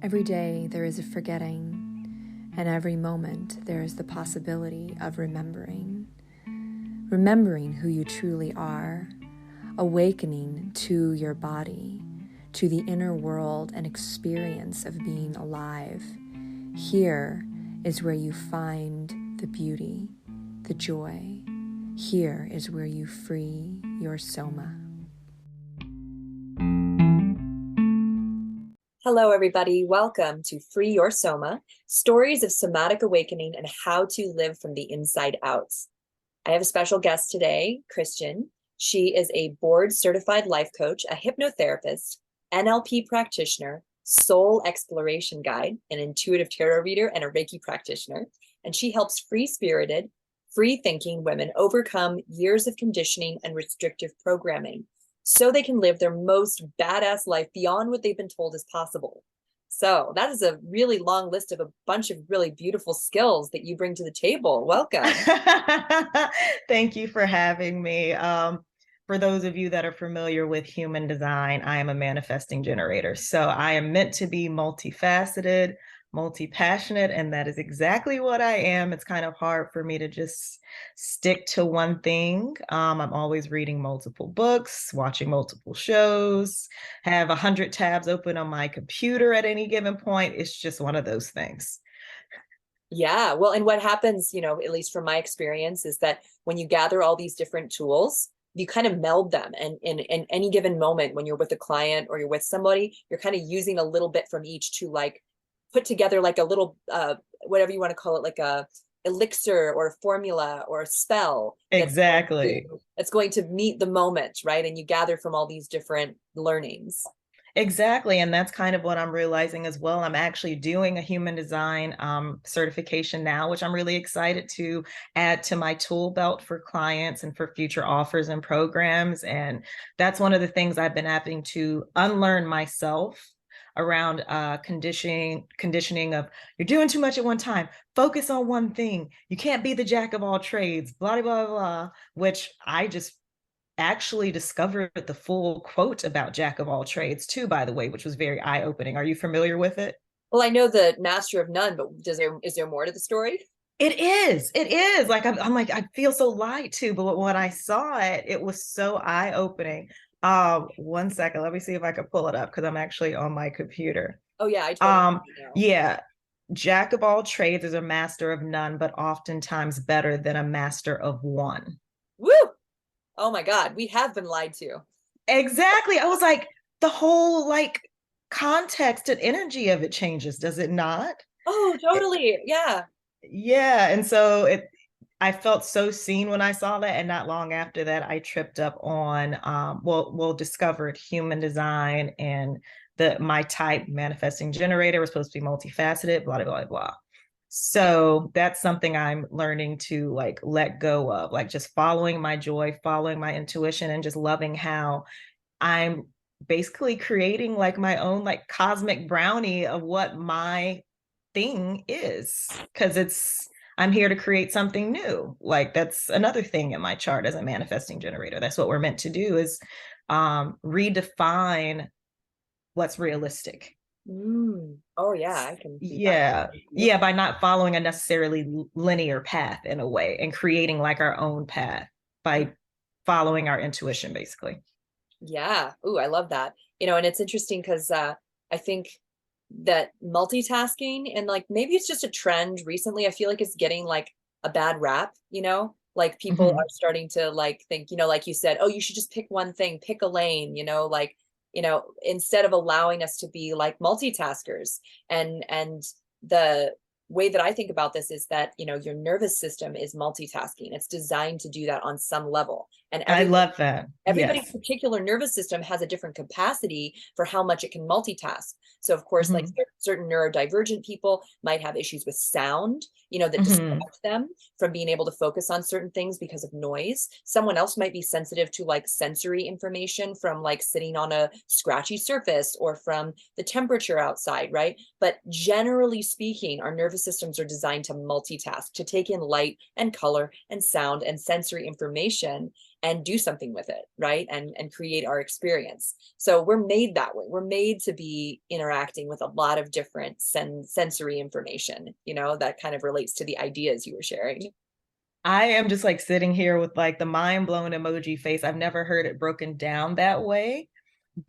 Every day there is a forgetting, and every moment there is the possibility of remembering. Remembering who you truly are, awakening to your body, to the inner world and experience of being alive. Here is where you find the beauty, the joy. Here is where you free your soma. Hello, everybody. Welcome to Free Your Soma, Stories of Somatic Awakening and How to Live from the Inside Out. I have a special guest today, Christian. She is a board-certified life coach, a hypnotherapist, NLP practitioner, soul exploration guide, an intuitive tarot reader, and a Reiki practitioner. And she helps free-spirited, free-thinking women overcome years of conditioning and restrictive programming, so they can live their most badass life beyond what they've been told is possible. So that is a really long list of a bunch of really beautiful skills that you bring to the table. Welcome. Thank you for having me. For those of you that are familiar with human design, I am a manifesting generator. So I am meant to be multifaceted, multi-passionate, and that is exactly what I am. It's kind of hard for me to just stick to one thing. I'm always reading multiple books, watching multiple shows, have 100 tabs open on my computer at any given point. It's just one of those things. Yeah, well, and what happens, at least from my experience, is that when you gather all these different tools, you kind of meld them. And in any given moment, when you're with a client or you're with somebody, you're kind of using a little bit from each to like put together like a little, whatever you want to call it, like a elixir or a formula or a spell Exactly. that's going to meet the moment, right? And you gather from all these different learnings. Exactly. And that's kind of what I'm realizing as well. I'm actually doing a human design certification now, which I'm really excited to add to my tool belt for clients and for future offers and programs. And that's one of the things I've been having to unlearn myself around conditioning of you're doing too much at one time. Focus on one thing. You can't be the jack of all trades, blah, blah, blah, blah, which I just actually discovered the full quote about jack of all trades too, by the way, which was very eye-opening. Are you familiar with it? Well, I know the master of none, but is there more to the story? It is like I'm like I feel so lied to, but when I saw it, it was so eye-opening. 1 second, let me see if I can pull it up because I'm actually on my computer. Oh yeah, I totally know. Yeah, jack of all trades is a master of none, but oftentimes better than a master of one. Woo! Oh my God, we have been lied to. Exactly. I was like, the whole like context and energy of it changes, does it not? Oh, totally. Yeah. Yeah. And so I felt so seen when I saw that. And not long after that, I tripped up on discovered human design and my type manifesting generator was supposed to be multifaceted, blah, blah, blah, blah. So that's something I'm learning to like let go of, like just following my joy, following my intuition, and just loving how I'm basically creating like my own like cosmic brownie of what my thing is. Because I'm here to create something new. Like that's another thing in my chart as a manifesting generator. That's what we're meant to do is redefine what's realistic. Oh yeah, I can see that. Yeah, by not following a necessarily linear path in a way and creating like our own path by following our intuition, basically. Yeah. Ooh, I love that. And it's interesting because I think that multitasking and like maybe it's just a trend recently. I feel like it's getting like a bad rap, like people Mm-hmm. are starting to like think, like you said, oh, you should just pick one thing, pick a lane, like, instead of allowing us to be like multitaskers. And the way that I think about this is that, your nervous system is multitasking. It's designed to do that on some level. And I love that. everybody's Yes. particular nervous system has a different capacity for how much it can multitask. So of course, like Mm-hmm. certain neurodivergent people might have issues with sound, that Mm-hmm. distract them from being able to focus on certain things because of noise. Someone else might be sensitive to like sensory information from like sitting on a scratchy surface or from the temperature outside, right? But generally speaking, our nervous systems are designed to multitask, to take in light and color and sound and sensory information. and do something with it, right? And create our experience. So we're made that way. We're made to be interacting with a lot of different sensory information, you know, that kind of relates to the ideas you were sharing. I am just like sitting here with like the mind blown emoji face. I've never heard it broken down that way.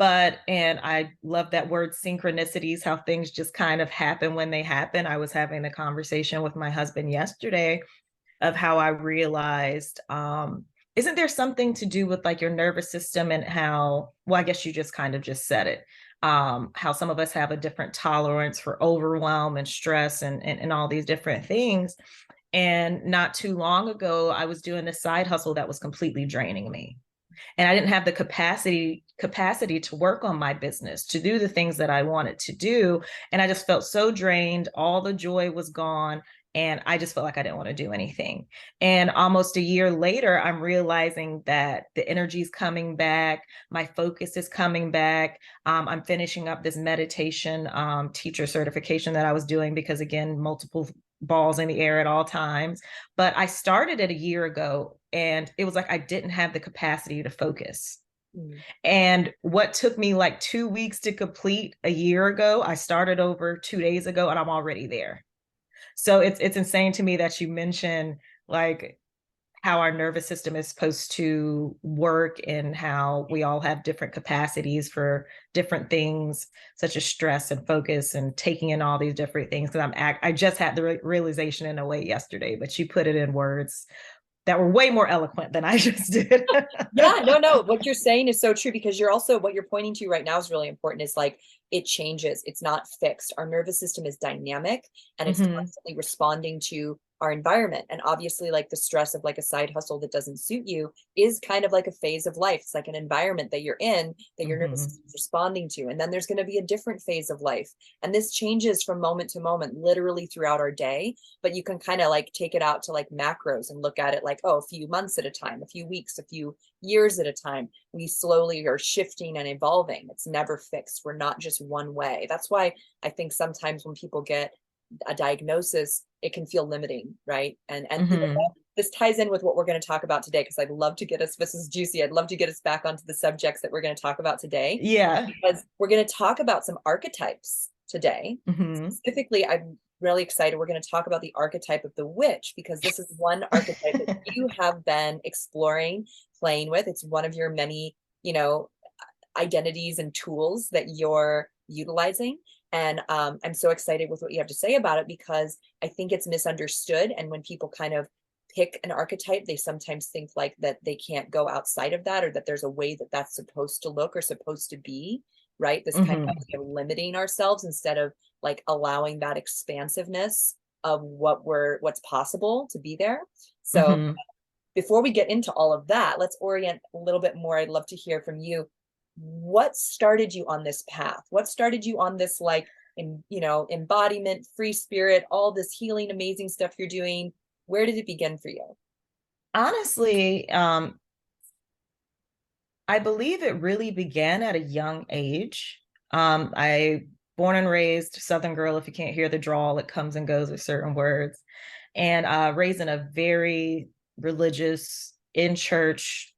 And I love that word synchronicities, how things just kind of happen when they happen. I was having a conversation with my husband yesterday of how I realized, isn't there something to do with like your nervous system and how, well, I guess you just kind of just said it, how some of us have a different tolerance for overwhelm and stress and all these different things. And not too long ago, I was doing this side hustle that was completely draining me. And I didn't have the capacity to work on my business, to do the things that I wanted to do. And I just felt so drained. All the joy was gone. And I just felt like I didn't want to do anything. And almost a year later, I'm realizing that the energy is coming back. My focus is coming back. I'm finishing up this meditation teacher certification that I was doing because, again, multiple balls in the air at all times. But I started it a year ago and it was like I didn't have the capacity to focus. And what took me like 2 weeks to complete a year ago, I started over 2 days ago and I'm already there. So it's insane to me that you mentioned like how our nervous system is supposed to work and how we all have different capacities for different things, such as stress and focus and taking in all these different things. Because I just had the realization in a way yesterday, but you put it in words that were way more eloquent than I just did. Yeah, no, what you're saying is so true, because you're also, what you're pointing to right now is really important, is like it changes, it's not fixed. Our nervous system is dynamic and it's constantly responding to our environment. And obviously, like the stress of like a side hustle that doesn't suit you is kind of like a phase of life. It's like an environment that you're in that your nervous system is responding to. And then there's going to be a different phase of life. And this changes from moment to moment, literally throughout our day. But you can kind of like take it out to like macros and look at it like, oh, a few months at a time, a few weeks, a few years at a time. We slowly are shifting and evolving. It's never fixed. We're not just one way. That's why I think sometimes when people get a diagnosis, it can feel limiting, right? And you know what? This ties in with what we're going to talk about today, because I'd love to get us, this is juicy, I'd love to get us back onto the subjects that we're going to talk about today. Yeah. Because we're going to talk about some archetypes today. Specifically, I'm really excited. We're going to talk about the archetype of the witch, because this is one archetype that you have been exploring, playing with. It's one of your many, you know, identities and tools that you're utilizing. And I'm so excited with what you have to say about it, because I think it's misunderstood. And when people kind of pick an archetype, they sometimes think like that they can't go outside of that, or that there's a way that that's supposed to look or supposed to be, right? This kind of idea of limiting ourselves instead of like allowing that expansiveness of what's possible to be there. So before we get into all of that, let's orient a little bit more. I'd love to hear from you. What started you on this path? What started you on this, like, you know, embodiment, free spirit, all this healing, amazing stuff you're doing? Where did it begin for you? Honestly, I believe it really began at a young age. I born and raised Southern girl. If you can't hear the drawl, it comes and goes with certain words. And raised in a very religious, in church,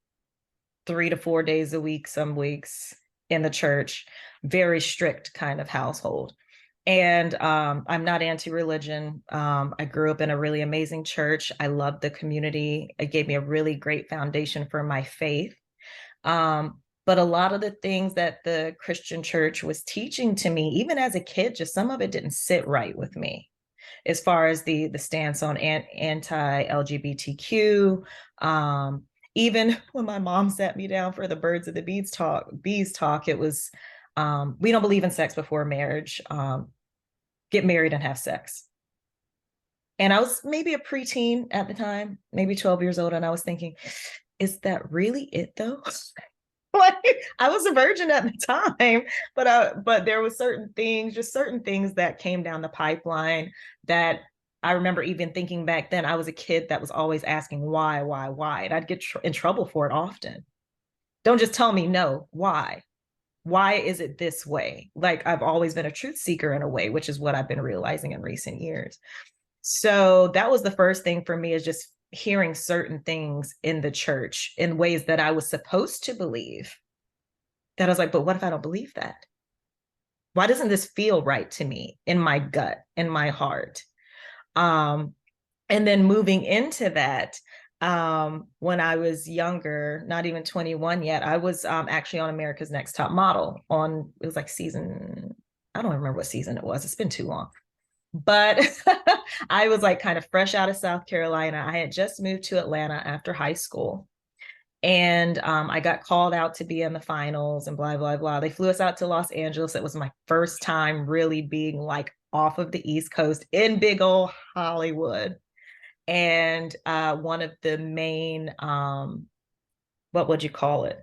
3 to 4 days a week, some weeks in the church, very strict kind of household. And I'm not anti-religion. I grew up in a really amazing church. I loved the community. It gave me a really great foundation for my faith. But a lot of the things that the Christian church was teaching to me, even as a kid, just some of it didn't sit right with me, as far as the stance on anti-LGBTQ. Even when my mom sat me down for the birds of the bees talk, it was, we don't believe in sex before marriage. Get married and have sex. And I was maybe a preteen at the time, maybe 12 years old. And I was thinking, is that really it though? Like, I was a virgin at the time, but there was certain things that came down the pipeline that I remember even thinking back then. I was a kid that was always asking why, and I'd get in trouble for it often. Don't just tell me no, why? Why is it this way? Like, I've always been a truth seeker in a way, which is what I've been realizing in recent years. So that was the first thing for me, is just hearing certain things in the church in ways that I was supposed to believe, that I was like, but what if I don't believe that? Why doesn't this feel right to me in my gut, in my heart? And then moving into that, when I was younger, not even 21 yet, I was actually on America's Next Top Model on, it was like season, I don't remember what season it was. It's been too long. But I was like kind of fresh out of South Carolina. I had just moved to Atlanta after high school. And I got called out to be in the finals and blah, blah, blah. They flew us out to Los Angeles. It was my first time really being like off of the East Coast in big old Hollywood. And one of the main, what would you call it?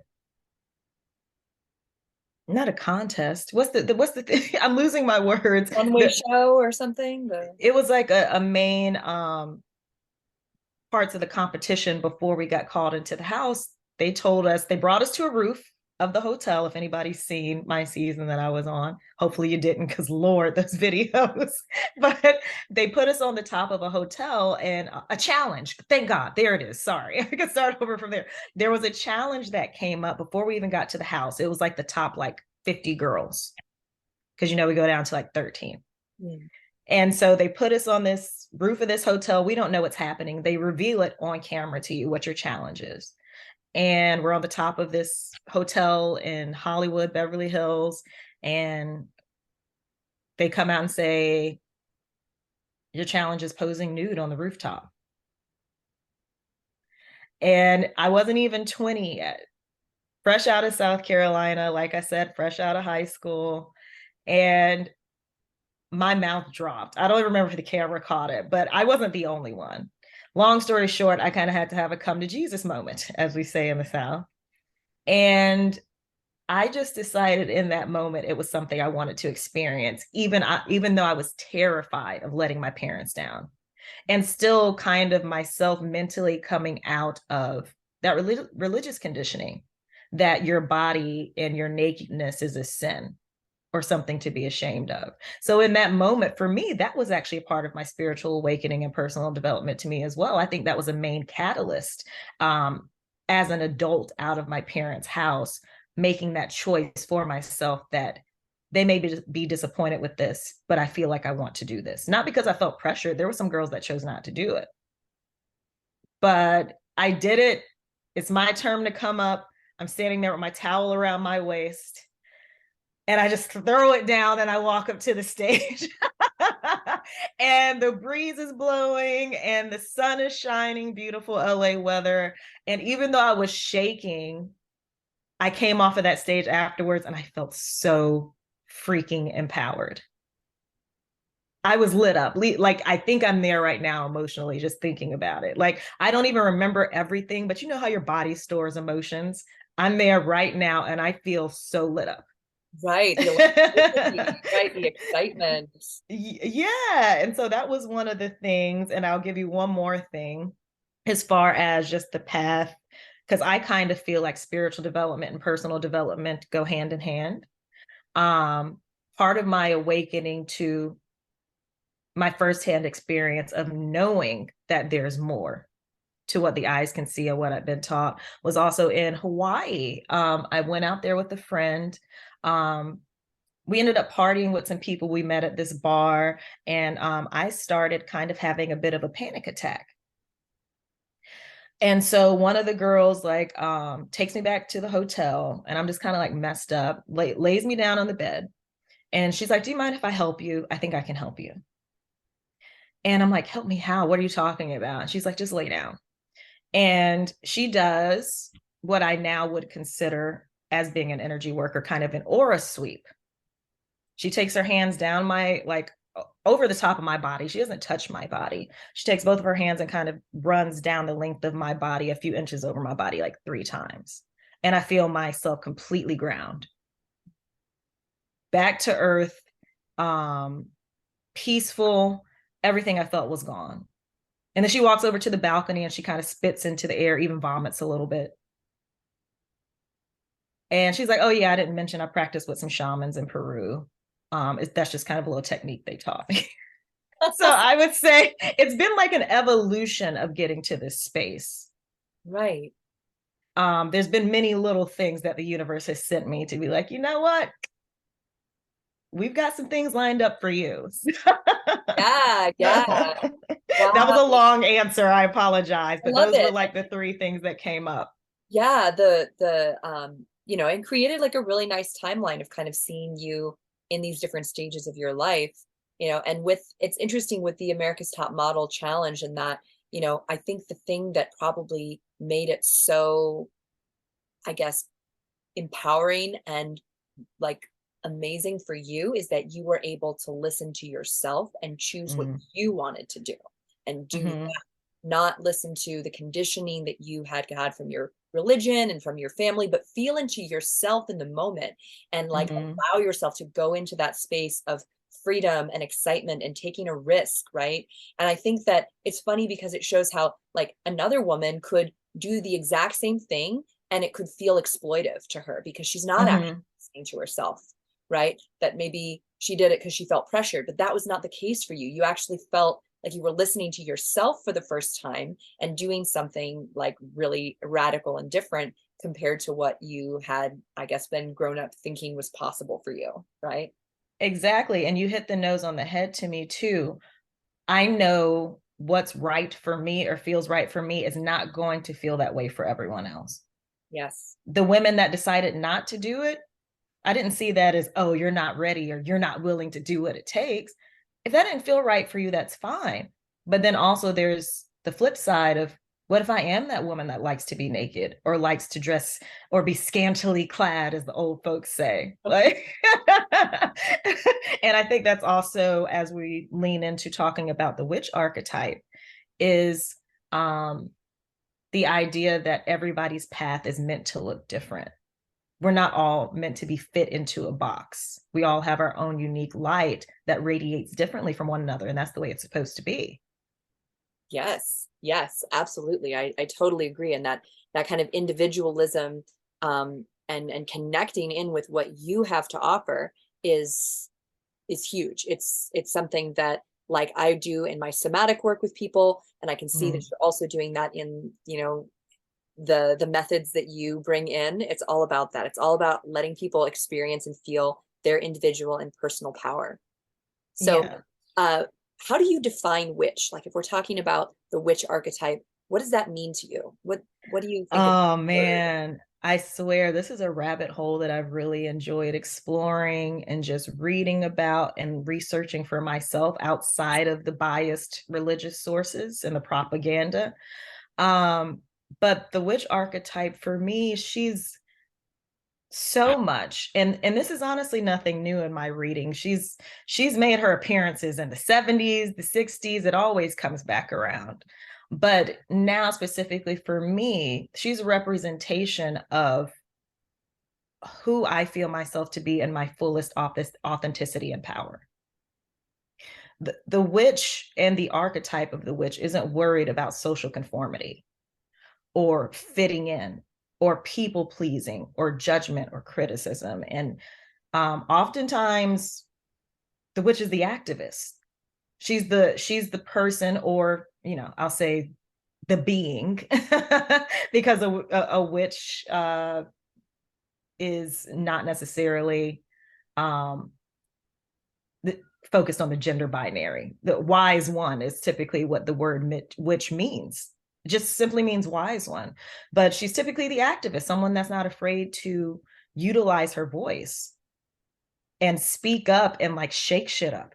Not a contest. What's the thing? I'm losing my words. One-way show or something? It was like a main parts of the competition before we got called into the house. They told us, they brought us to a roof of the hotel. If anybody's seen my season that I was on, hopefully you didn't, because Lord, those videos. But they put us on the top of a hotel and a challenge. Thank God, there it is. Sorry, I can start over from there. There was a challenge that came up before we even got to the house. It was like the top like 50 girls, because you know we go down to like 13. Mm. And so they put us on this roof of this hotel. We don't know what's happening. They reveal it on camera to you what your challenge is. And we're on the top of this hotel in Hollywood, Beverly Hills. And they come out and say, your challenge is posing nude on the rooftop. And I wasn't even 20 yet. Fresh out of South Carolina, like I said, fresh out of high school. And my mouth dropped. I don't remember if the camera caught it, but I wasn't the only one. Long story short, I kind of had to have a come to Jesus moment, as we say in the South. And I just decided in that moment it was something I wanted to experience, even though I was terrified of letting my parents down, and still kind of myself mentally coming out of that religious conditioning that your body and your nakedness is a sin or something to be ashamed of. So in that moment, for me, that was actually a part of my spiritual awakening and personal development to me as well. I think that was a main catalyst as an adult out of my parents' house, making that choice for myself that they may be disappointed with this, but I feel like I want to do this. Not because I felt pressured. There were some girls that chose not to do it. But I did it. It's my turn to come up. I'm standing there with my towel around my waist. And I just throw it down and I walk up to the stage. And the breeze is blowing and the sun is shining, beautiful LA weather. And even though I was shaking, I came off of that stage afterwards and I felt so freaking empowered. I was lit up. Like, I think I'm there right now emotionally, just thinking about it. Like, I don't even remember everything, but you know how your body stores emotions? I'm there right now and I feel so lit up. Right. Right. The excitement. Yeah. And so that was one of the things. And I'll give you one more thing as far as just the path, because I kind of feel like spiritual development and personal development go hand in hand. Part of my awakening to my firsthand experience of knowing that there's more to what the eyes can see and what I've been taught was also in Hawaii. I went out there with a friend. We ended up partying with some people we met at this bar, and I started kind of having a bit of a panic attack. And so one of the girls like takes me back to the hotel, and I'm just kind of like messed up, lays me down on the bed. And she's like, do you mind if I help you? I think I can help you. And I'm like, help me how? What are you talking about? And she's like, just lay down. And she does what I now would consider as being an energy worker, kind of an aura sweep. She takes her hands down my, like, over the top of my body. She doesn't touch my body. She takes both of her hands and kind of runs down the length of my body, a few inches over my body, like 3 times. And I feel myself completely ground. Back to earth, peaceful. Everything I felt was gone. And then she walks over to the balcony and she kind of spits into the air, even vomits a little bit. And she's like, oh yeah, I didn't mention I practiced with some shamans in Peru. That's just kind of a little technique they taught me. So I would say it's been like an evolution of getting to this space. Right. There's been many little things that the universe has sent me to be like, you know what? We've got some things lined up for you. Yeah, yeah. That was Wow. a long answer. I apologize, I but love those were it. like the three things that came up. Yeah, you know, and created like a really nice timeline of kind of seeing you in these different stages of your life, you know, and with it's interesting with the America's Top Model challenge and that, you know, I think the thing that probably made it so, I guess, empowering and like amazing for you is that you were able to listen to yourself and choose what Mm-hmm. you wanted to do and do Mm-hmm. that, not listen to the conditioning that you had from your religion and from your family, but feel into yourself in the moment and like Mm-hmm. allow yourself to go into that space of freedom and excitement and taking a risk, right? And I think that it's funny because it shows how like another woman could do the exact same thing and it could feel exploitive to her because she's not actually Mm-hmm. listening to herself, right? That maybe she did it because she felt pressured, but that was not the case for you. You actually felt like you were listening to yourself for the first time and doing something like really radical and different compared to what you had, I guess, been grown up thinking was possible for you, right? Exactly. And you hit the nose on the head to me too. I know what's right for me or feels right for me is not going to feel that way for everyone else. Yes. The women that decided not to do it, I didn't see that as, oh, you're not ready or you're not willing to do what it takes. If that didn't feel right for you, that's fine. But then also there's the flip side of what if I am that woman that likes to be naked or likes to dress or be scantily clad, as the old folks say? Like, and I think that's also as we lean into talking about the witch archetype, is the idea that everybody's path is meant to look different. We're not all meant to be fit into a box. We all have our own unique light that radiates differently from one another, and that's the way it's supposed to be. Yes, yes, absolutely. I totally agree. And that kind of individualism and connecting in with what you have to offer is is huge. It's something that like I do in my somatic work with people, and I can see that Mm. you're also doing that in, you know, the methods that you bring in. It's all about that. It's all about letting people experience and feel their individual and personal power. So, Yeah. uh, how do you define witch? Like, if we're talking about the witch archetype, what does that mean to you? What do you think of Oh the word? man, I swear this is a rabbit hole that I've really enjoyed exploring and just reading about and researching for myself outside of the biased religious sources and the propaganda. Um, but the witch archetype for me, she's so much, and this is honestly nothing new in my reading. She's made her appearances in the 70s, the 60s. It always comes back around, but now specifically for me, she's a representation of who I feel myself to be in my fullest authenticity and power. The witch and the archetype of the witch isn't worried about social conformity or fitting in or people pleasing or judgment or criticism. And oftentimes the witch is the activist. She's the person, or I'll say the being, because a witch is not necessarily um, focused on the gender binary. The wise one is typically what the word witch means. It just simply means wise one. But she's typically the activist, someone that's not afraid to utilize her voice and speak up and like shake shit up.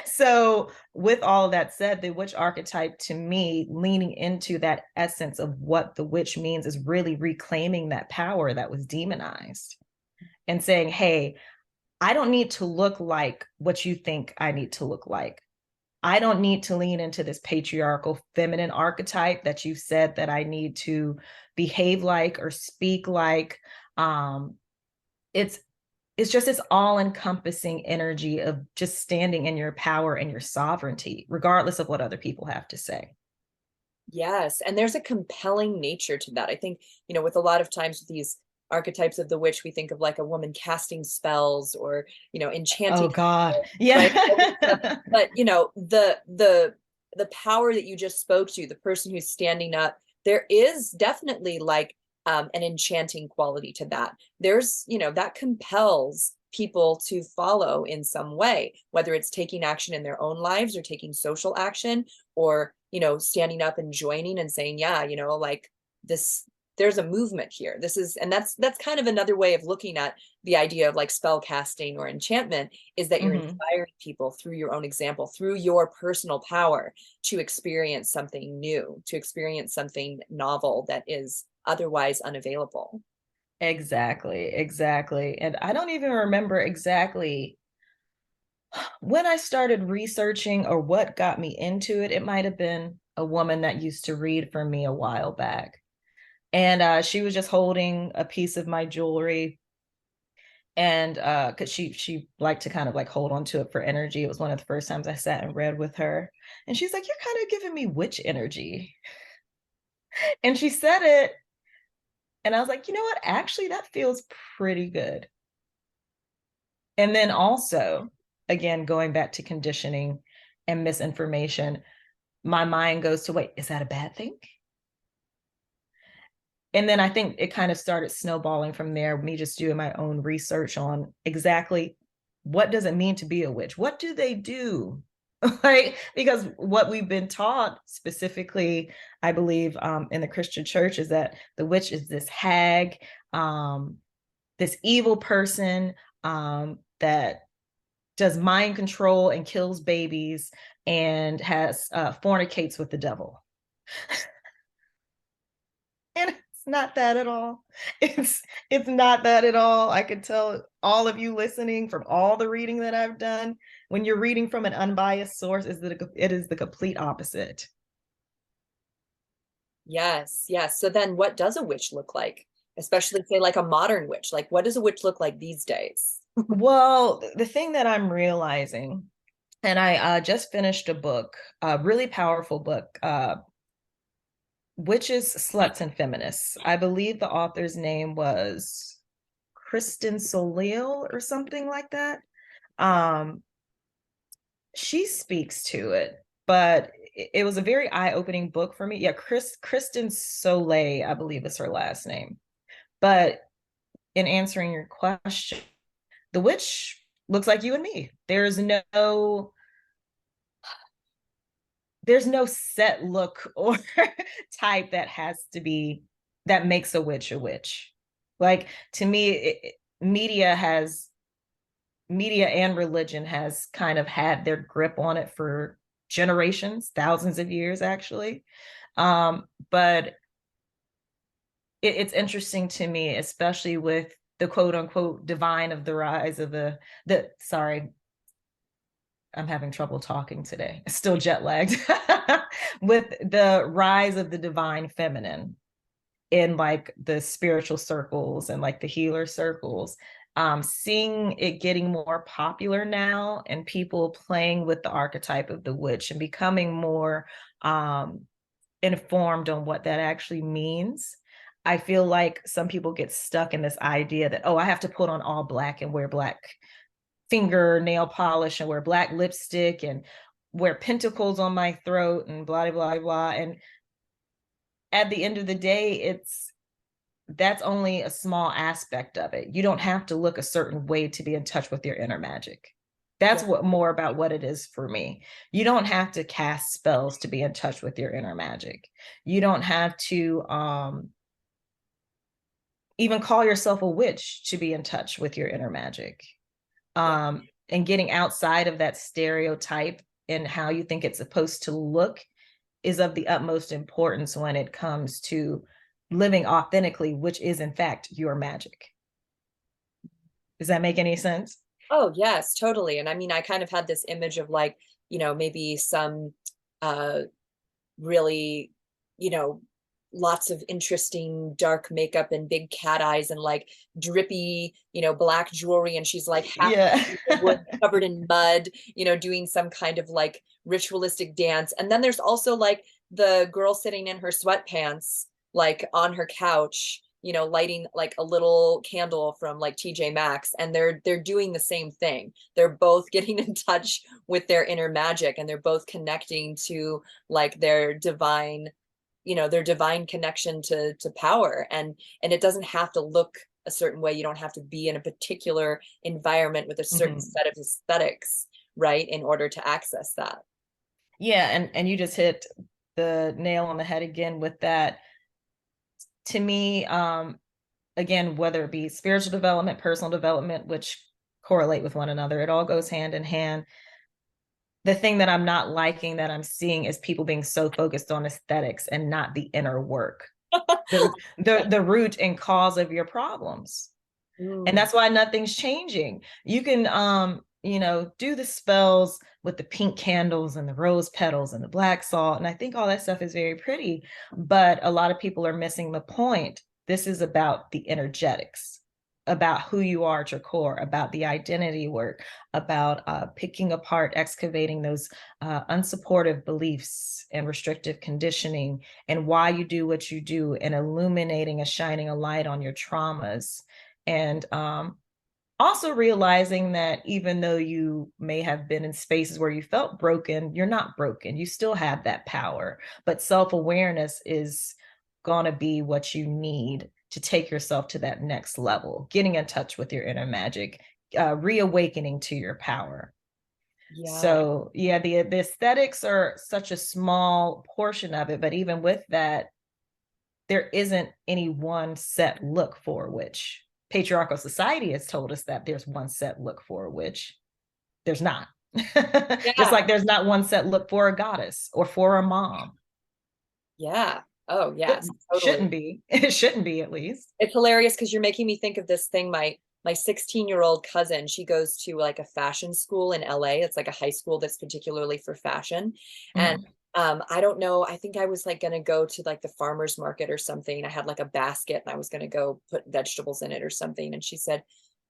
So with all of that said, the witch archetype to me, leaning into that essence of what the witch means, is really reclaiming that power that was demonized and saying, hey, I don't need to look like what you think I need to look like. I don't need to lean into this patriarchal feminine archetype that you've said that I need to behave like or speak like. It's it's just this all-encompassing energy of just standing in your power and your sovereignty, regardless of what other people have to say. Yes, and there's a compelling nature to that. I think, you know, with a lot of times with these archetypes of the witch, we think of like a woman casting spells or, you know, Oh enchanting God. people, right? Yeah. But you know, the power that you just spoke to, the person who's standing up, there is definitely like an enchanting quality to that. There's, you know, that compels people to follow in some way, whether it's taking action in their own lives or taking social action, or, you know, standing up and joining and saying, yeah, you know, like this, there's a movement here. This is, and that's kind of another way of looking at the idea of like spell casting or enchantment, is that you're inspiring people through your own example, through your personal power, to experience something new, to experience something novel that is otherwise unavailable. Exactly. And I don't even remember exactly when I started researching or what got me into it. It might have been a woman that used to read for me a while back. And she was just holding a piece of my jewelry. And because she liked to kind of like hold on to it for energy. It was one of the first times I sat and read with her. And she's like, "You're kind of giving me witch energy." And she said it. And I was like, you know what? Actually, that feels pretty good. And then also, again, going back to conditioning and misinformation, my mind goes to, wait, is that a bad thing? And then I think it kind of started snowballing from there, me just doing my own research on exactly what does it mean to be a witch? What do they do? Right? Because what we've been taught specifically, I believe, in the Christian church, is that the witch is this hag, this evil person that does mind control and kills babies and has fornicates with the devil. And it's not that at all. It's not that at all. I can tell all of you listening from all the reading that I've done, when you're reading from an unbiased source, is that it is the complete opposite. Yes, yes. So then what does a witch look like? Especially say like a modern witch. Like what does a witch look like these days? Well, the thing that I'm realizing, and I just finished a book, a really powerful book, Witches, Sluts, and Feminists. I believe the author's name was Kristen Solil or something like that. Um, she speaks to it, but it was a very eye-opening book for me. Yeah, Kristen Soleil, I believe is her last name. But in answering your question, the witch looks like you and me. There's no set look or type that has to be, that makes a witch a witch. Like, to me, media and religion has kind of had their grip on it for generations, thousands of years actually. But it's interesting to me, especially with the quote unquote divine of the rise of the sorry, I'm having trouble talking today. Still jet lagged. With the rise of the divine feminine in like the spiritual circles and like the healer circles, seeing it getting more popular now and people playing with the archetype of the witch and becoming more informed on what that actually means. I feel like some people get stuck in this idea that, oh, I have to put on all black and wear black finger nail polish and wear black lipstick and wear pentacles on my throat and blah blah blah. And at the end of the day, that's only a small aspect of it. You don't have to look a certain way to be in touch with your inner magic. That's what more about what it is for me. You don't have to cast spells to be in touch with your inner magic. You don't have to even call yourself a witch to be in touch with your inner magic. And getting outside of that stereotype and how you think it's supposed to look is of the utmost importance when it comes to living authentically, which is in fact your magic. Does that make any sense? Oh, yes, totally. And I mean, I kind of had this image of like, you know, maybe some uh really, you know, lots of interesting dark makeup and big cat eyes and like drippy, you know, black jewelry. And she's like half Yeah. wood covered in mud, you know, doing some kind of like ritualistic dance. And then there's also like the girl sitting in her sweatpants, like on her couch, lighting like a little candle from like TJ Maxx, and they're doing the same thing. They're both getting in touch with their inner magic, and they're both connecting to like their divine connection to power. And it doesn't have to look a certain way. You don't have to be in a particular environment with a certain set of aesthetics, right, in order to access that. Yeah, and you just hit the nail on the head again with that. To me, again, whether it be spiritual development, personal development, which correlate with one another, it all goes hand in hand. The thing that I'm not liking that I'm seeing is people being so focused on aesthetics and not the inner work, the root and cause of your problems. And that's why nothing's changing. You can do the spells with the pink candles and the rose petals and the black salt, and I think all that stuff is very pretty, but a lot of people are missing the point. This is about the energetics, about who you are at your core, about the identity work, about picking apart, excavating those unsupportive beliefs and restrictive conditioning, and why you do what you do, and illuminating and shining a light on your traumas. And also realizing that even though you may have been in spaces where you felt broken, you're not broken. You still have that power. But self-awareness is going to be what you need to take yourself to that next level, getting in touch with your inner magic, reawakening to your power. Yeah. So yeah, the aesthetics are such a small portion of it, but even with that, there isn't any one set look for a witch. Patriarchal society has told us that there's one set look for a witch. There's not. Yeah. Just like there's not one set look for a goddess or for a mom. Yeah. Oh, yes. Totally. Shouldn't be. It shouldn't be, at least. It's hilarious because you're making me think of this thing. My 16-year-old cousin, she goes to like a fashion school in LA. It's like a high school that's particularly for fashion. And I don't know, I think I was like going to go to like the farmer's market or something. I had like a basket and I was going to go put vegetables in it or something. And she said,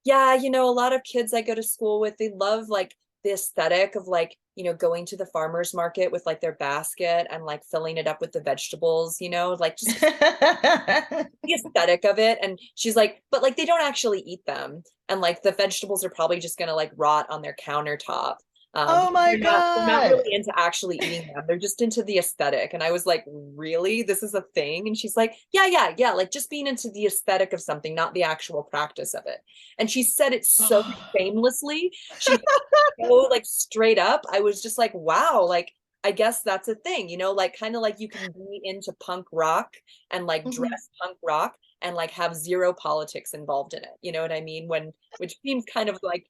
yeah, a lot of kids I go to school with, they love like the aesthetic of like, going to the farmer's market with like their basket and like filling it up with the vegetables, like just the aesthetic of it. And she's like, but like they don't actually eat them. And like the vegetables are probably just going to like rot on their countertop. Oh my God. They're not really into actually eating them. They're just into the aesthetic. And I was like, really? This is a thing? And she's like, yeah. Like just being into the aesthetic of something, not the actual practice of it. And she said it so shamelessly. She so like straight up. I was just like, wow, like I guess that's a thing, like kind of like you can be into punk rock and like dress punk rock and like have zero politics involved in it. You know what I mean? Which seems kind of like,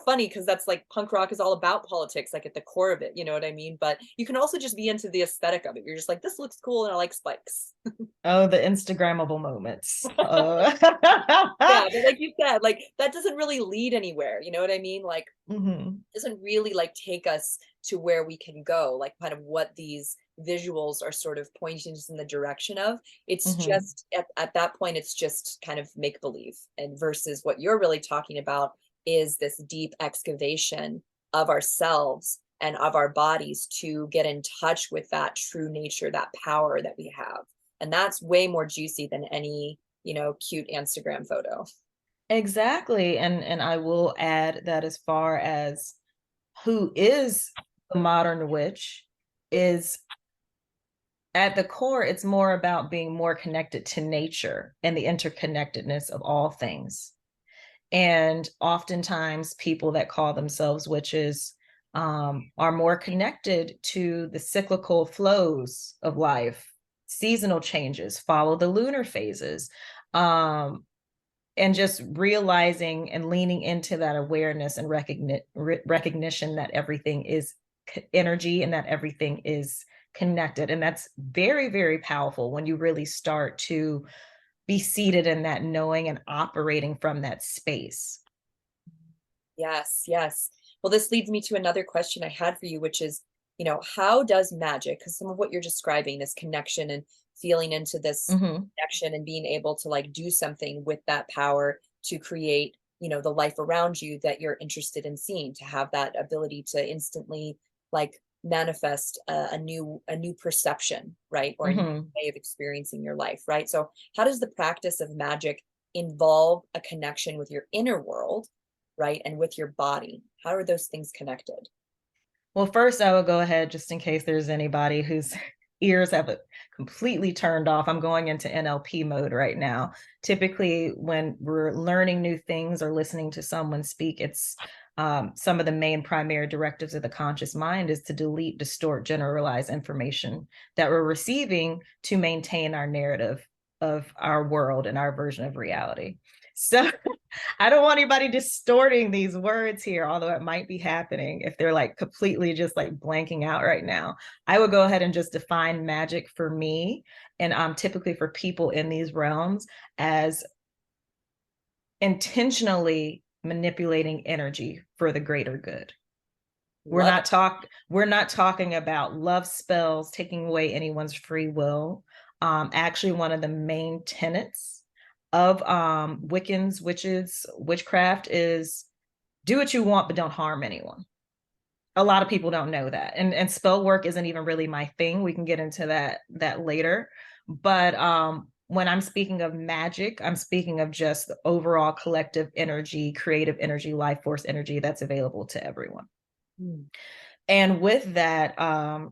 funny because that's like punk rock is all about politics, like at the core of it, you know what I mean? But you can also just be into the aesthetic of it. You're just like, this looks cool and I like spikes. Oh, the Instagrammable moments. Yeah, but like you said, like that doesn't really lead anywhere, you know what I mean? Like doesn't really like take us to where we can go, like kind of what these visuals are sort of pointing us in the direction of. It's just at that point, it's just kind of make believe. And versus what you're really talking about is this deep excavation of ourselves and of our bodies to get in touch with that true nature, that power that we have. And that's way more juicy than any, cute Instagram photo. Exactly. And I will add that as far as who is the modern witch is at the core, it's more about being more connected to nature and the interconnectedness of all things. And oftentimes people that call themselves witches are more connected to the cyclical flows of life, seasonal changes, follow the lunar phases, and just realizing and leaning into that awareness and recognition that everything is energy and that everything is connected. And that's very, very powerful when you really start to be seated in that knowing and operating from that space. Yes. Well, this leads me to another question I had for you, which is, how does magic, because some of what you're describing, this connection and feeling into this connection and being able to like do something with that power to create, the life around you that you're interested in seeing, to have that ability to instantly like manifest a new perception, right? Or a new Mm-hmm. way of experiencing your life, right? So how does the practice of magic involve a connection with your inner world, right? And with your body? How are those things connected? Well, first, I will go ahead, just in case there's anybody whose ears have completely turned off. I'm going into NLP mode right now. Typically, when we're learning new things or listening to someone speak, it's some of the main primary directives of the conscious mind is to delete, distort, generalize information that we're receiving to maintain our narrative of our world and our version of reality. So I don't want anybody distorting these words here, although it might be happening if they're like completely just like blanking out right now. I would go ahead and just define magic for me and typically for people in these realms as intentionally manipulating energy for the greater good. Love We're not talking about love spells, taking away anyone's free will. Actually, one of the main tenets of Wiccans, witches, witchcraft is do what you want, but don't harm anyone. A lot of people don't know that. And spell work isn't even really my thing. We can get into that later. But when I'm speaking of magic, I'm speaking of just the overall collective energy, creative energy, life force energy that's available to everyone. it. And with that, a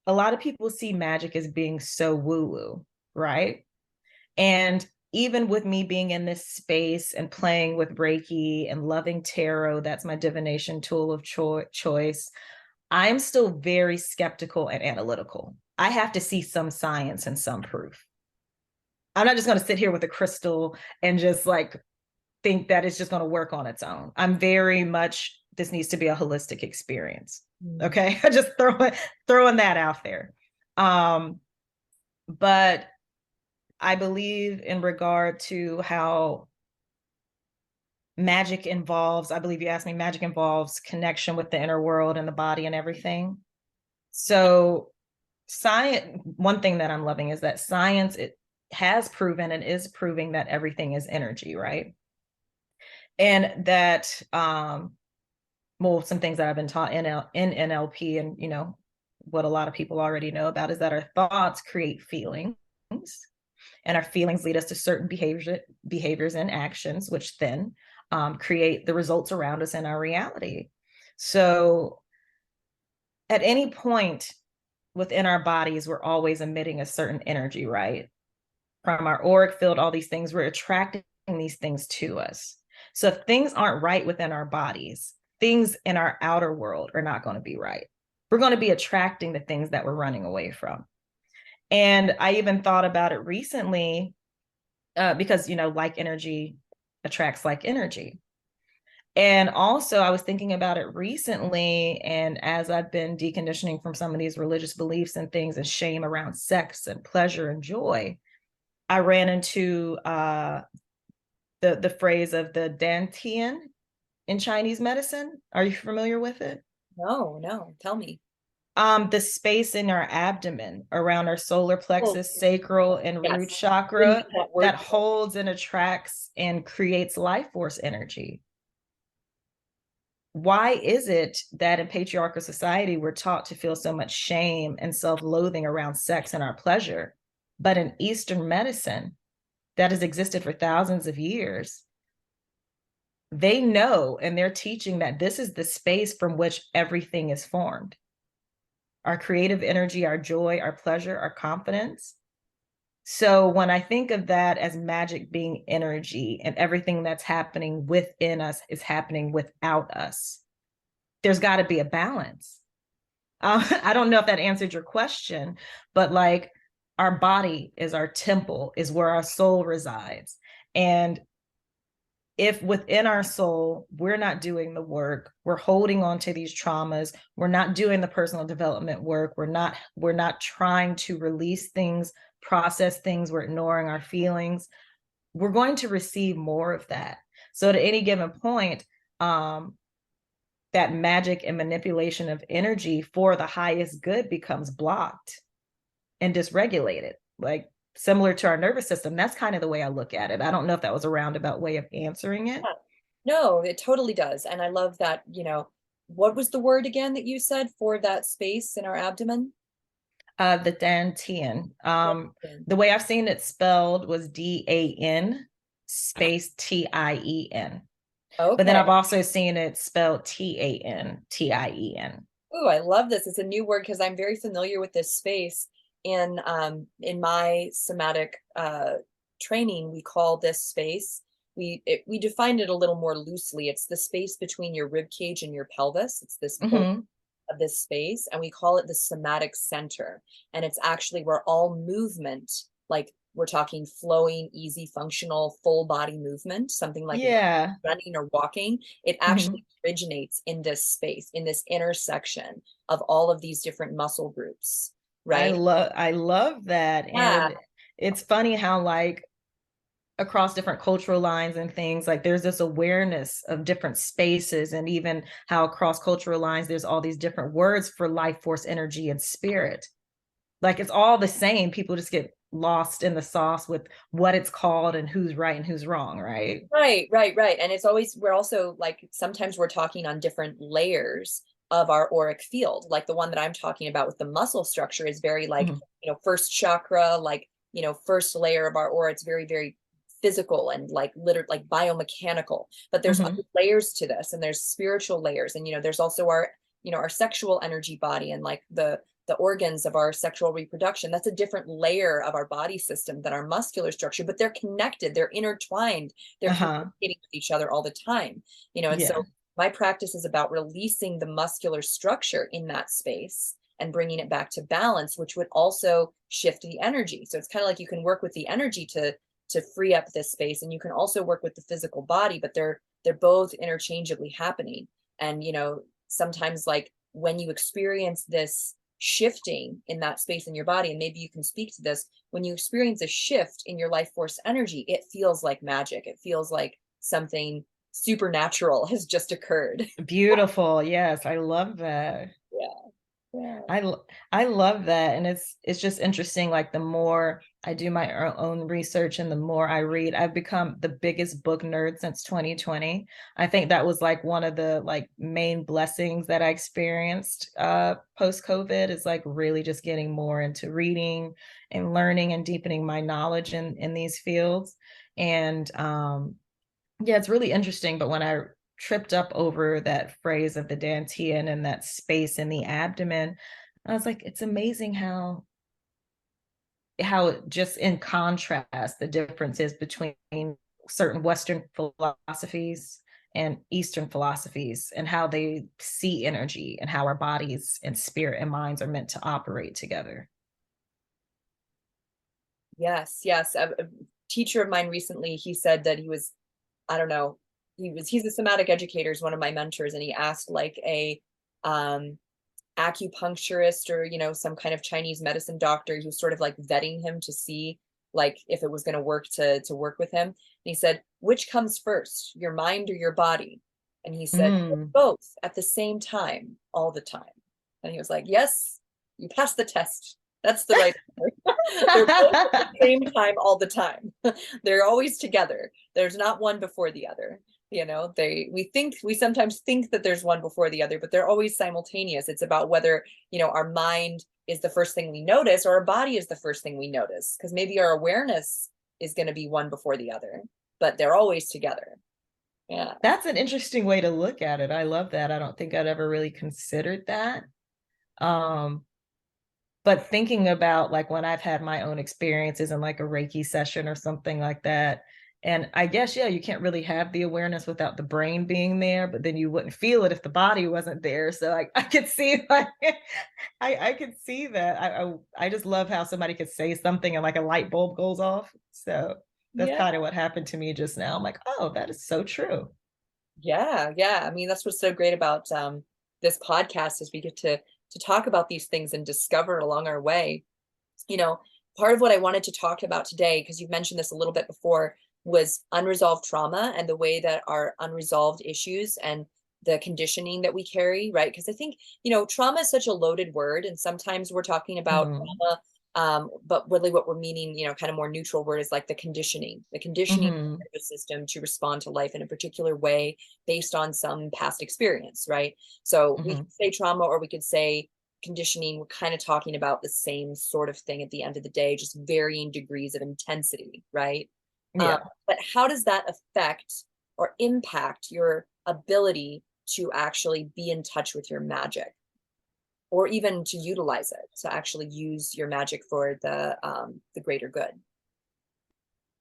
lot of people see magic as being so woo-woo, right? And even with me being in this space and playing with Reiki and loving tarot, that's my divination tool of choice, I'm still very skeptical and analytical. I have to see some science and some proof. I'm not just going to sit here with a crystal and just like think that it's just going to work on its own. I'm very much, this needs to be a holistic experience. Okay. Just throwing that out there. But I believe in regard to how magic involves, I believe you asked me, magic involves connection with the inner world and the body and everything. So science, one thing that I'm loving is that science, it has proven and is proving that everything is energy, right? And that, well, some things that I've been taught in NLP and, you know, what a lot of people already know about is that our thoughts create feelings and our feelings lead us to certain behaviors and actions, which then create the results around us in our reality. So at any point within our bodies, we're always emitting a certain energy, right? From our auric field, all these things, we're attracting these things to us. So if things aren't right within our bodies, things in our outer world are not going to be right. We're going to be attracting the things that we're running away from. And I even thought about it recently because, you know, like energy attracts like energy. And also, I was thinking about it recently. And as I've been deconditioning from some of these religious beliefs and things and shame around sex and pleasure and joy, I ran into the phrase of the Dantian in Chinese medicine. Are you familiar with it? No, tell me. The space in our abdomen around our solar Oh, plexus, sacral, and root yes. When you chakra use that word, that holds and attracts and creates life force energy. Why is it that in patriarchal society we're taught to feel so much shame and self-loathing around sex and our pleasure, but in Eastern medicine that has existed for thousands of years, they know and they're teaching that this is the space from which everything is formed. Our creative energy, our joy, our pleasure, our confidence. So when I think of that as magic being energy and everything that's happening within us is happening without us, there's got to be a balance. I don't know if that answered your question, but like our body is our temple, is where our soul resides. And if within our soul, we're not doing the work, we're holding on to these traumas, we're not doing the personal development work, we're not trying to release things, process things, we're ignoring our feelings, we're going to receive more of that. So at any given point, that magic and manipulation of energy for the highest good becomes blocked and dysregulated, like similar to our nervous system. That's kind of the way I look at it. I don't know if that was a roundabout way of answering it. no, it totally does. And I love that, what was the word again that you said for that space in our abdomen? The dantian. The way I've seen it spelled was DAN space TIEN. But then Okay. I've also seen it spelled TANTIEN. Oh, I love this. It's a new word because I'm very familiar with this space. In my somatic training, we call this space, we defined it a little more loosely. It's the space between your rib cage and your pelvis. It's this portion Mm-hmm. of this space, and we call it the somatic center. And it's actually where all movement, like we're talking flowing, easy, functional, full body movement, something like Yeah. running or walking, it Mm-hmm. actually originates in this space, in this intersection of all of these different muscle groups, right? I love that. Yeah, And it's funny how like across different cultural lines and things, like there's this awareness of different spaces, and even how across cultural lines there's all these different words for life force, energy, and spirit. Like it's all the same. People just get lost in the sauce with what it's called and who's right and who's wrong, right? right. And it's always, we're also like, sometimes we're talking on different layers of our auric field. Like the one that I'm talking about with the muscle structure is very like, Mhm. first chakra, like, first layer of our aura. It's very, very physical and like like biomechanical. But there's other Mhm. layers to this, and there's spiritual layers. And, there's also our, our sexual energy body, and like the organs of our sexual reproduction. That's a different layer of our body system than our muscular structure, but they're connected, they're intertwined, they're Uh-huh. communicating with each other all the time, and Yeah. so my practice is about releasing the muscular structure in that space and bringing it back to balance, which would also shift the energy. So it's kind of like you can work with the energy to free up this space, and you can also work with the physical body, but they're both interchangeably happening. And sometimes, like when you experience this shifting in that space in your body, and maybe you can speak to this, when you experience a shift in your life force energy, it feels like magic. It feels like something supernatural has just occurred. Beautiful. Yes, I love that. Yeah, yeah. I love that, and it's just interesting. Like the more I do my own research and the more I read, I've become the biggest book nerd since 2020. I think that was like one of the like main blessings that I experienced post COVID, is like really just getting more into reading and learning and deepening my knowledge in these fields. And yeah, it's really interesting. But when I tripped up over that phrase of the dantian and that space in the abdomen, I was like, it's amazing how just in contrast the difference is between certain Western philosophies and Eastern philosophies, and how they see energy and how our bodies and spirit and minds are meant to operate together. Yes. A teacher of mine recently, he said that he was, I don't know, he's a somatic educator, is one of my mentors, and he asked like a um acupuncturist, or some kind of Chinese medicine doctor. He was sort of like vetting him to see like if it was going to work to work with him. And he said, which comes first, your mind or your body? And he said, Mm. both at the same time, all the time. And he was like, yes, you passed the test. That's the right answer. They're both at the same time all the time. They're always together. There's not one before the other. We sometimes think that there's one before the other, but they're always simultaneous. It's about whether, our mind is the first thing we notice, or our body is the first thing we notice, because maybe our awareness is going to be one before the other, but they're always together. Yeah. That's an interesting way to look at it. I love that. I don't think I'd ever really considered that. Um, but thinking about like when I've had my own experiences in like a Reiki session or something like that, and I guess, yeah, you can't really have the awareness without the brain being there, but then you wouldn't feel it if the body wasn't there. So I could see like I could see that. I just love how somebody could say something and like a light bulb goes off. So that's Yeah. kind of what happened to me just now. I'm like, oh, that is so true. Yeah. I mean, that's what's so great about this podcast, is we get to talk about these things and discover along our way. You know, Part of what I wanted to talk about today, because you've mentioned this a little bit before, was unresolved trauma and the way that our unresolved issues and the conditioning that we carry, right? Because I think, trauma is such a loaded word, and sometimes we're talking about Mm. trauma But really what we're meaning, kind of more neutral word is like the conditioning of the nervous system to respond to life in a particular way based on some past experience, right? So we could say trauma, or we could say conditioning. We're kind of talking about the same sort of thing at the end of the day, just varying degrees of intensity, right? Yeah. But how does that affect or impact your ability to actually be in touch with your magic, or even to utilize it, to actually use your magic for the greater good?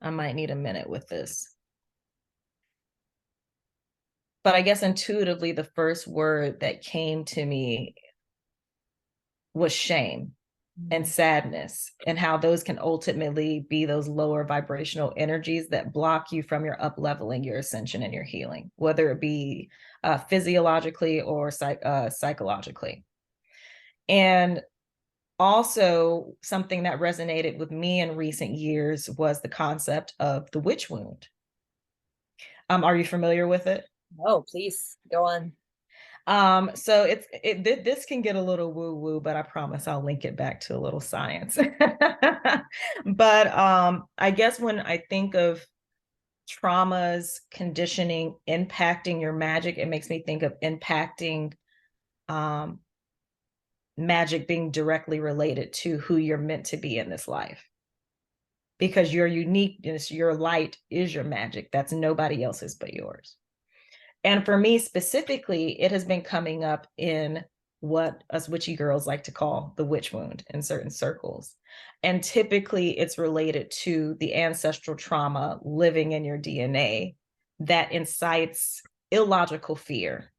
I might need a minute with this. But I guess intuitively, the first word that came to me was shame and sadness, and how those can ultimately be those lower vibrational energies that block you from your up leveling, your ascension, and your healing, whether it be physiologically or psychologically. And also, something that resonated with me in recent years was the concept of the witch wound. Are you familiar with it? No, please go on. So this can get a little woo-woo, but I promise I'll link it back to a little science. But I guess when I think of traumas, conditioning, impacting your magic, it makes me think of impacting magic being directly related to who you're meant to be in this life. Because your uniqueness, your light is your magic. That's nobody else's but yours. And for me specifically, it has been coming up in what us witchy girls like to call the witch wound in certain circles. And typically it's related to the ancestral trauma living in your DNA that incites illogical fear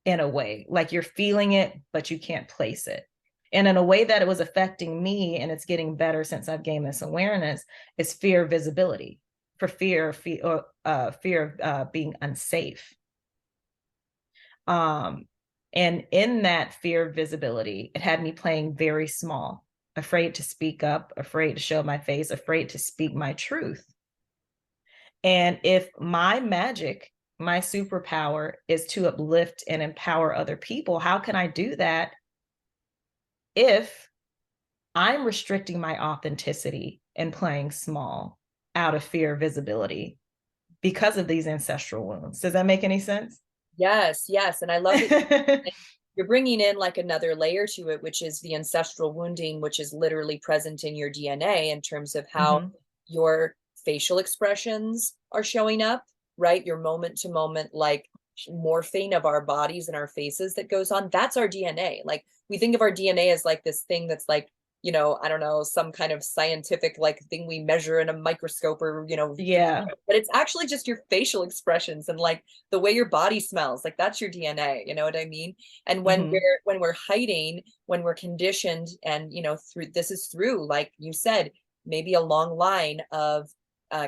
in a way, like you're feeling it, but you can't place it. And in a way that it was affecting me, and it's getting better since I've gained this awareness, is fear of visibility, for fear of being unsafe. And in that fear of visibility, it had me playing very small, afraid to speak up, afraid to show my face, afraid to speak my truth. And if my magic, my superpower is to uplift and empower other people, how can I do that if I'm restricting my authenticity and playing small out of fear of visibility because of these ancestral wounds? Does that make any sense? Yes, yes. And I love that you're bringing in like another layer to it, which is the ancestral wounding, which is literally present in your DNA in terms of how your facial expressions are showing up, right? Your moment to moment, like morphing of our bodies and our faces that goes on. That's our DNA. Like we think of our DNA as like this thing that's like, I don't know, some kind of scientific like thing we measure in a microscope, or, Yeah. but it's actually just your facial expressions and like the way your body smells. Like that's your DNA, you know what I mean? And when we're hiding, when we're conditioned, and through, like you said, maybe a long line of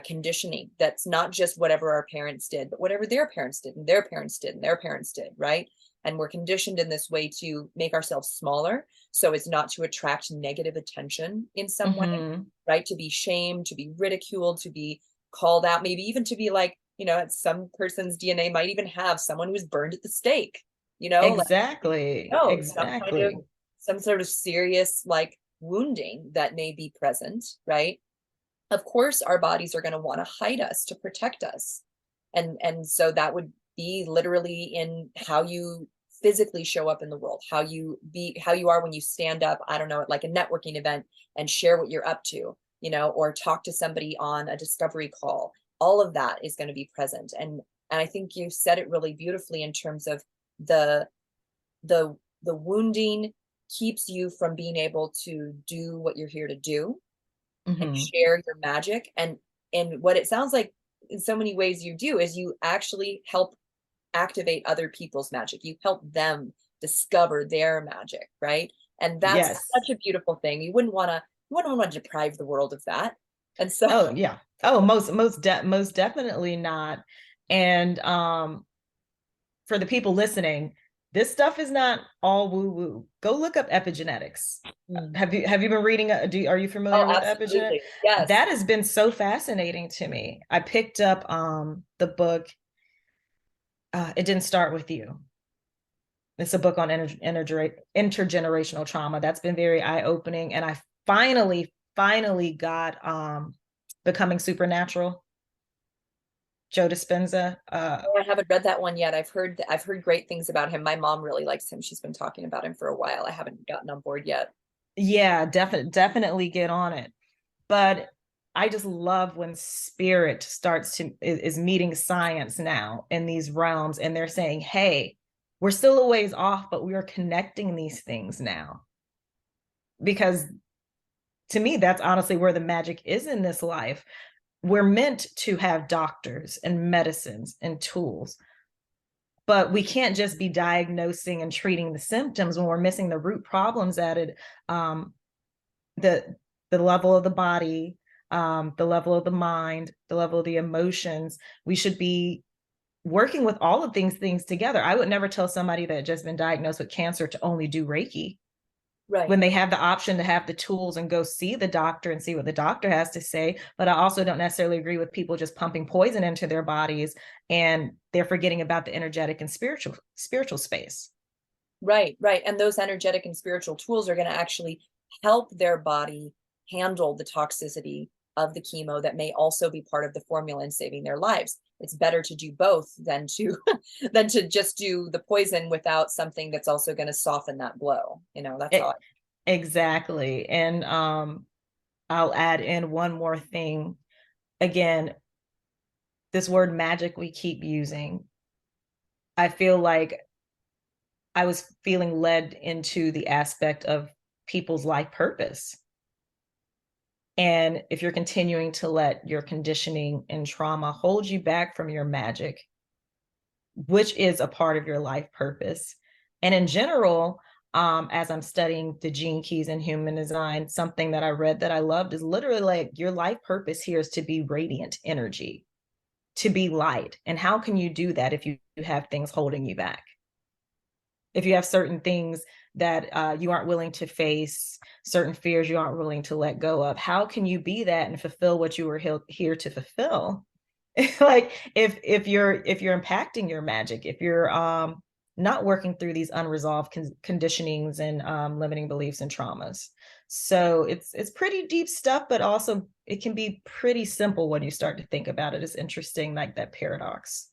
conditioning that's not just whatever our parents did, but whatever their parents did and their parents did and their parents did, right? And we're conditioned in this way to make ourselves smaller, so it's not to attract negative attention in some way, right? To be shamed, to be ridiculed, to be called out, maybe even to be like, some person's DNA might even have someone who was burned at the stake, Exactly. like, Exactly. some sort of serious like wounding that may be present, right? Of course our bodies are going to want to hide us to protect us, and so that would be literally in how you physically show up in the world, how you are when you stand up, I don't know, at like a networking event and share what you're up to, or talk to somebody on a discovery call. All of that is going to be present, and I think you said it really beautifully in terms of the the wounding keeps you from being able to do what you're here to do and share your magic. And what it sounds like in so many ways you do is you actually help activate other people's magic. You help them discover their magic, right? And that's Yes. such a beautiful thing. You wouldn't want to deprive the world of that. And so Oh yeah. Oh, most definitely not. And for the people listening, this stuff is not all woo woo. Go look up epigenetics. Have you been reading? Are you familiar with epigenetics? Absolutely. Yes. That has been so fascinating to me. I picked up the book. It Didn't Start With You. It's a book on intergenerational trauma that's been very eye opening, and I finally got Becoming Supernatural, Joe Dispenza. Oh, I haven't read that one yet. I've heard great things about him. My mom really likes him. She's been talking about him for a while. I haven't gotten on board yet. Yeah, definitely get on it. But I just love when spirit is meeting science now in these realms, and they're saying, hey, we're still a ways off, but we are connecting these things now. Because to me, that's honestly where the magic is in this life. We're meant to have doctors and medicines and tools, but we can't just be diagnosing and treating the symptoms when we're missing the root problems at it. The level of the body, the level of the mind, the level of the emotions. We should be working with all of these things together. I would never tell somebody that had just been diagnosed with cancer to only do Reiki. Right. When they have the option to have the tools and go see the doctor and see what the doctor has to say. But I also don't necessarily agree with people just pumping poison into their bodies and they're forgetting about the energetic and spiritual space. Right, right. And those energetic and spiritual tools are going to actually help their body handle the toxicity of the chemo that may also be part of the formula in saving their lives. It's better to do both than to than to just do the poison without something that's also going to soften that blow. That's all. Exactly. And I'll add in one more thing. Again, this word magic we keep using. I feel like I was feeling led into the aspect of people's life purpose. And if you're continuing to let your conditioning and trauma hold you back from your magic, which is a part of your life purpose. And in general, as I'm studying the gene keys in human design, something that I read that I loved is literally like your life purpose here is to be radiant energy, to be light. And how can you do that if you have things holding you back? If you have certain things that you aren't willing to face, certain fears you aren't willing to let go of, how can you be that and fulfill what you were here to fulfill? Like if you're impacting your magic, if you're not working through these unresolved conditionings and limiting beliefs and traumas. So it's pretty deep stuff, but also it can be pretty simple when you start to think about it. It's interesting, like that paradox.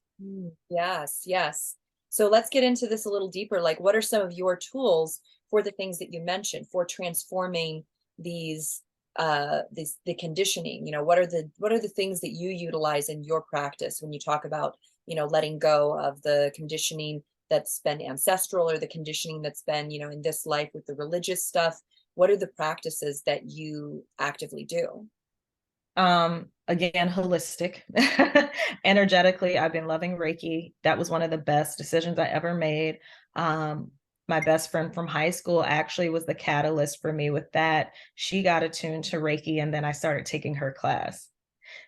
Yes, yes. So let's get into this a little deeper. Like, what are some of your tools for the things that you mentioned for transforming these the conditioning? What are the things that you utilize in your practice when you talk about, letting go of the conditioning that's been ancestral or the conditioning that's been, in this life with the religious stuff? What are the practices that you actively do? Again, holistic. Energetically, I've been loving Reiki. That was one of the best decisions I ever made. My best friend from high school actually was the catalyst for me with that. She got attuned to Reiki, and then I started taking her class.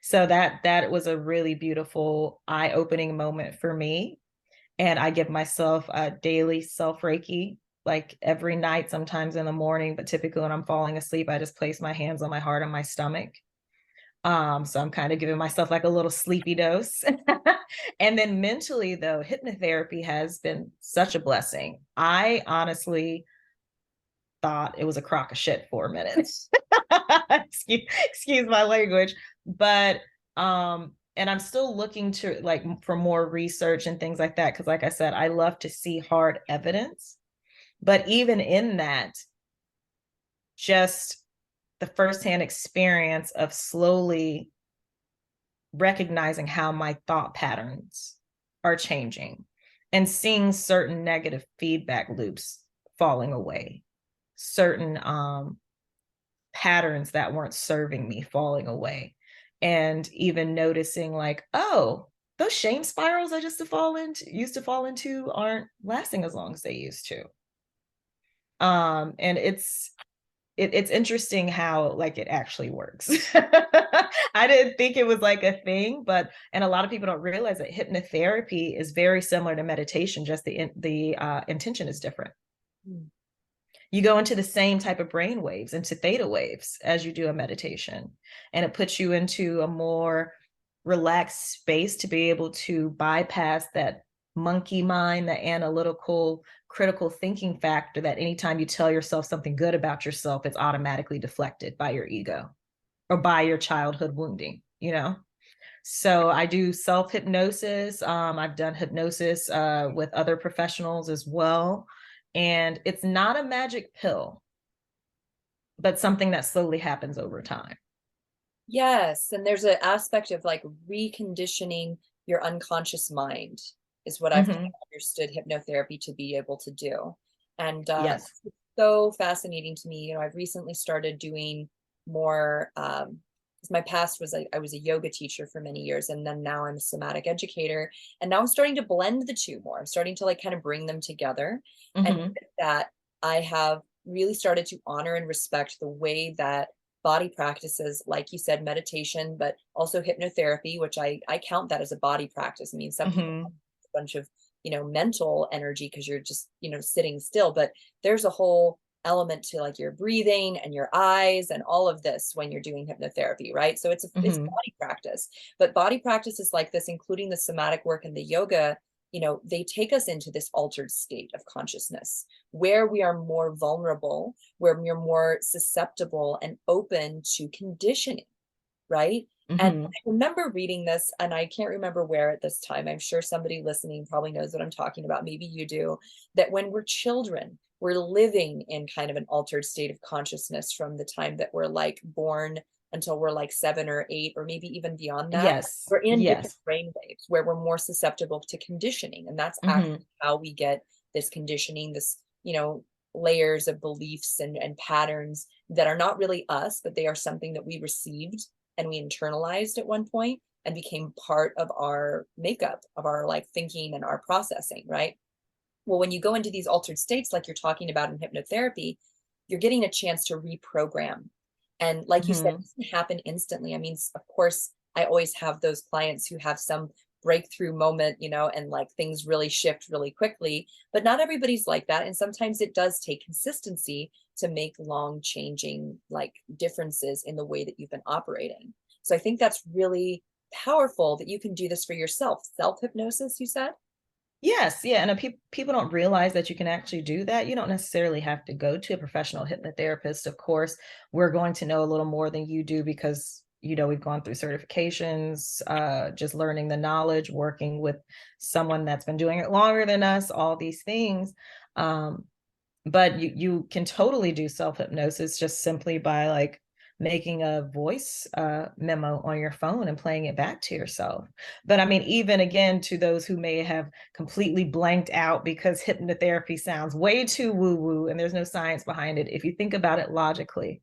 So that was a really beautiful, eye-opening moment for me. And I give myself a daily self Reiki, like every night, sometimes in the morning, but typically when I'm falling asleep, I just place my hands on my heart and my stomach. So I'm kind of giving myself like a little sleepy dose. And then mentally, though, hypnotherapy has been such a blessing. I honestly thought it was a crock of shit for a minute. excuse my language. But and I'm still looking to like for more research and things like that. Cause like I said, I love to see hard evidence. But even in that, just the firsthand experience of slowly recognizing how my thought patterns are changing and seeing certain negative feedback loops falling away, certain patterns that weren't serving me falling away, and even noticing like, oh, those shame spirals I used to fall into aren't lasting as long as they used to. And it's interesting how like it actually works. I didn't think it was like a thing, and a lot of people don't realize that hypnotherapy is very similar to meditation, just the intention is different. You go into the same type of brain waves, into theta waves, as you do a meditation, and it puts you into a more relaxed space to be able to bypass that monkey mind, the analytical, critical thinking factor that anytime you tell yourself something good about yourself, it's automatically deflected by your ego or by your childhood wounding, you know? So I do self-hypnosis. I've done hypnosis with other professionals as well. And it's not a magic pill, but something that slowly happens over time. Yes, and there's an aspect of like reconditioning your unconscious mind is what I've kind of understood hypnotherapy to be able to do. And Yes. it's so fascinating to me. You know, I've recently started doing more, 'cause my past was I was a yoga teacher for many years, and then now I'm a somatic educator. And now I'm starting to blend the two more. I'm starting to like kind of bring them together. And Mm-hmm. with that, I have really started to honor and respect the way that body practices, like you said, meditation, but also hypnotherapy, which I count that as a body practice. I mean, some people Mm-hmm. have a bunch of, you know, mental energy because you're just, you know, sitting still, but there's a whole element to like your breathing and your eyes and all of this when you're doing hypnotherapy, right? So it's Mm-hmm. body practice, but body practices like this, including the somatic work and the yoga, you know, they take us into this altered state of consciousness where we are more vulnerable, where we're more susceptible and open to conditioning, right? And Mm-hmm. I remember reading this, and I can't remember where at this time. I'm sure somebody listening probably knows what I'm talking about. Maybe you do. That when we're children, we're living in kind of an altered state of consciousness from the time that we're like born until we're like 7 or 8, or maybe even beyond that. Yes. We're in different Yes. brain waves where we're more susceptible to conditioning. And that's Mm-hmm. actually how we get this conditioning, this, you know, layers of beliefs and patterns that are not really us, but they are something that we received and we internalized at one point and became part of our makeup, of our like thinking and our processing, right? Well, when you go into these altered states like you're talking about in hypnotherapy, you're getting a chance to reprogram. And like you said, Mm-hmm. it doesn't happen instantly. I mean, of course, I always have those clients who have some breakthrough moment, you know, and like things really shift really quickly, but not everybody's like that. And sometimes it does take consistency to make long changing like differences in the way that you've been operating. So I think that's really powerful that you can do this for yourself. Self hypnosis, you said? Yes, yeah, and people don't realize that you can actually do that. You don't necessarily have to go to a professional hypnotherapist. Of course, we're going to know a little more than you do because you know we've gone through certifications, just learning the knowledge, working with someone that's been doing it longer than us, all these things. Um, but you can totally do self hypnosis just simply by like making a voice memo on your phone and playing it back to yourself. But I mean, even again, to those who may have completely blanked out because hypnotherapy sounds way too woo woo and there's no science behind it, if you think about it logically,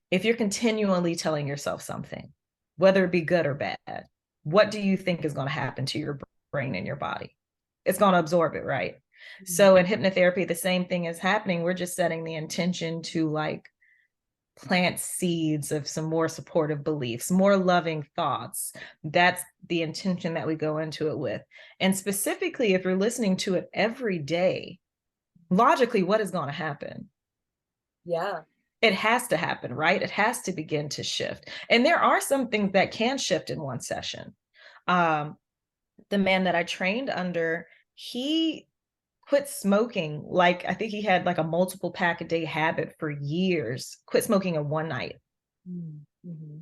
if you're continually telling yourself something, whether it be good or bad, what do you think is going to happen to your brain and your body? It's going to absorb it, right? So in hypnotherapy, the same thing is happening. We're just setting the intention to like plant seeds of some more supportive beliefs, more loving thoughts. That's the intention that we go into it with. And specifically, if you're listening to it every day, logically, what is going to happen? Yeah. It has to happen, right? It has to begin to shift. And there are some things that can shift in one session. Um, the man that I trained under, he quit smoking. Like, I think he had like a multiple pack a day habit for years, quit smoking in one night. Mm-hmm.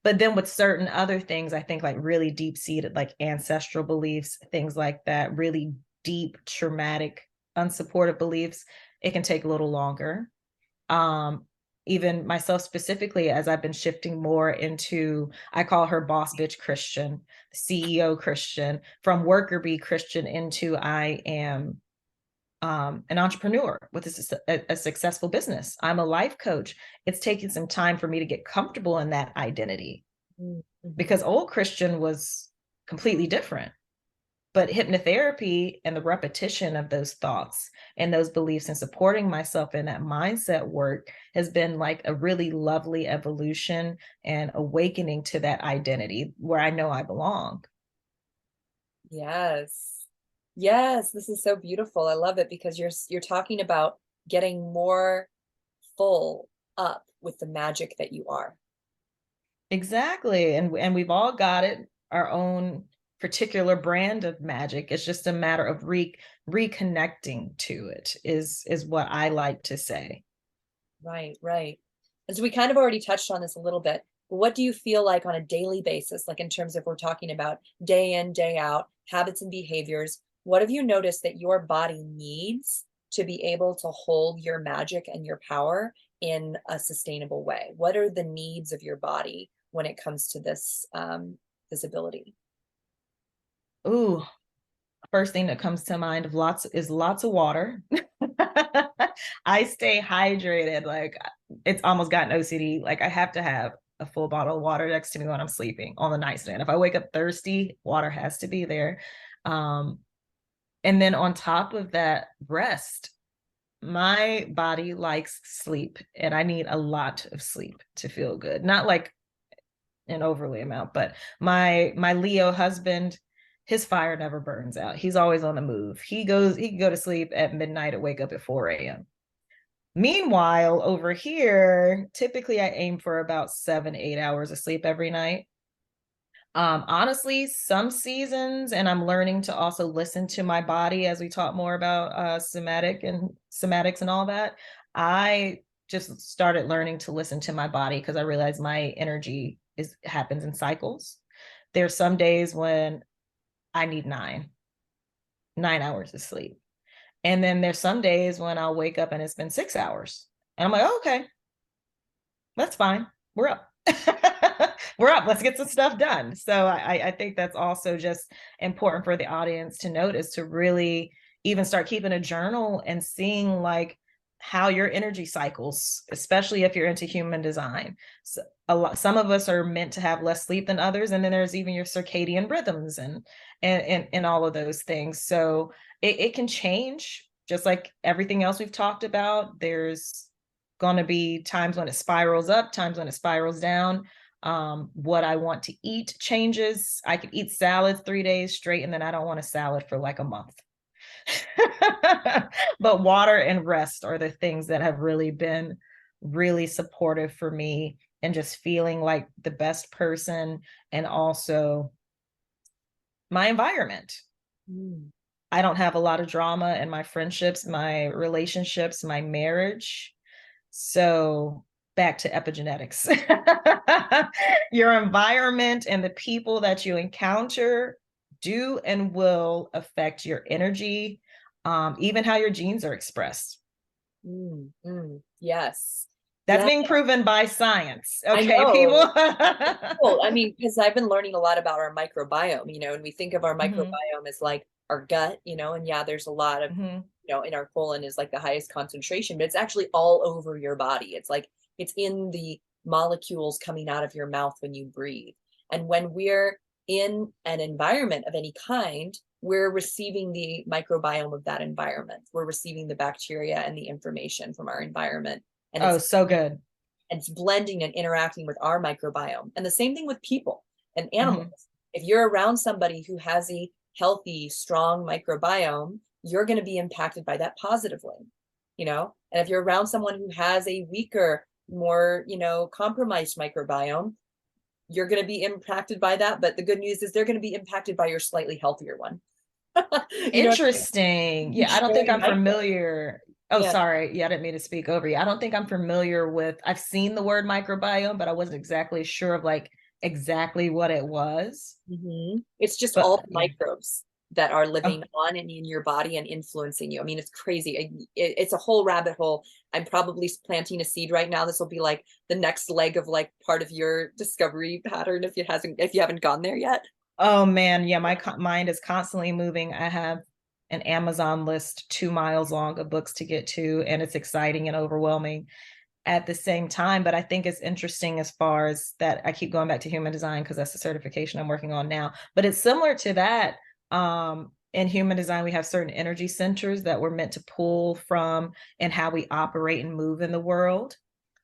But then with certain other things, I think like really deep seated, like ancestral beliefs, things like that, really deep, traumatic, unsupported beliefs, it can take a little longer. um Even myself specifically, as I've been shifting more into, I call her boss bitch Christian, CEO Christian, from worker bee Christian into I am an entrepreneur with a successful business. I'm a life coach. It's taken some time for me to get comfortable in that identity Mm-hmm. because old Christian was completely different. But hypnotherapy and the repetition of those thoughts and those beliefs and supporting myself in that mindset work has been like a really lovely evolution and awakening to that identity where I know I belong. Yes. Yes, this is so beautiful. I love it because you're talking about getting more full up with the magic that you are. Exactly. And we've all got it, our own particular brand of magic. It's just a matter of reconnecting to it is what I like to say. Right, right. And so we kind of already touched on this a little bit, but what do you feel like on a daily basis, like in terms of we're talking about day in, day out, habits and behaviors, what have you noticed that your body needs to be able to hold your magic and your power in a sustainable way? What are the needs of your body when it comes to this ability? Ooh, first thing that comes to mind of lots of water. I stay hydrated. Like, it's almost gotten OCD. Like, I have to have a full bottle of water next to me when I'm sleeping on the nightstand. If I wake up thirsty, water has to be there. And then on top of that, rest. My body likes sleep, and I need a lot of sleep to feel good. Not like an overly amount, but my Leo husband, his fire never burns out. He's always on the move. He can go to sleep at midnight and wake up at 4 a.m. Meanwhile, over here, typically I aim for about 7, 8 hours of sleep every night. Honestly, some seasons, and I'm learning to also listen to my body as we talk more about somatics and all that. I just started learning to listen to my body because I realized my energy happens in cycles. There's some days when I need 9 hours of sleep. And then there's some days when I'll wake up and it's been 6 hours. And I'm like, oh, okay, that's fine. We're up. We're up. Let's get some stuff done. So I think that's also just important for the audience to notice, to really even start keeping a journal and seeing like how your energy cycles, especially if you're into human design. So some of us are meant to have less sleep than others. And then there's even your circadian rhythms and all of those things. So it can change, just like everything else we've talked about. There's going to be times when it spirals up, times when it spirals down. What I want to eat changes. I could eat salads 3 days straight, and then I don't want a salad for like a month. But water and rest are the things that have really been really supportive for me, and just feeling like the best person, and also my environment. I don't have a lot of drama in my friendships, my relationships, my marriage. So back to epigenetics. Your environment and the people that you encounter do and will affect your energy, even how your genes are expressed. Yes. That's being proven by science. Okay, I know. people. Well, I mean, because I've been learning a lot about our microbiome, and we think of our microbiome as like our gut, and yeah, there's a lot of, in our colon is like the highest concentration, but it's actually all over your body. It's like, it's in the molecules coming out of your mouth when you breathe. And when we're in an environment of any kind, we're receiving the microbiome of that environment. We're receiving the bacteria and the information from our environment. And it's so good. And it's blending and interacting with our microbiome. And the same thing with people and animals. If you're around somebody who has a healthy, strong microbiome, you're going to be impacted by that positively, and if you're around someone who has a weaker, more, compromised microbiome, you're going to be impacted by that. But the good news is they're going to be impacted by your slightly healthier one. Interesting. Yeah, I don't think I'm familiar. Oh, Yeah. sorry. Yeah, I didn't mean to speak over you. I don't think I'm familiar with, I've seen the word microbiome, but I wasn't exactly sure of like exactly what it was. It's just all the microbes that are living on and in your body and influencing you. I mean, it's crazy. It's a whole rabbit hole. I'm probably planting a seed right now. This will be like the next leg of like part of your discovery pattern if you haven't gone there yet. Oh man, yeah, my mind is constantly moving. I have an Amazon list 2 miles long of books to get to, and it's exciting and overwhelming at the same time. But I think it's interesting as far as that. I keep going back to human design because that's the certification I'm working on now. But it's similar to that. In human design, we have certain energy centers that we're meant to pull from, and how we operate and move in the world.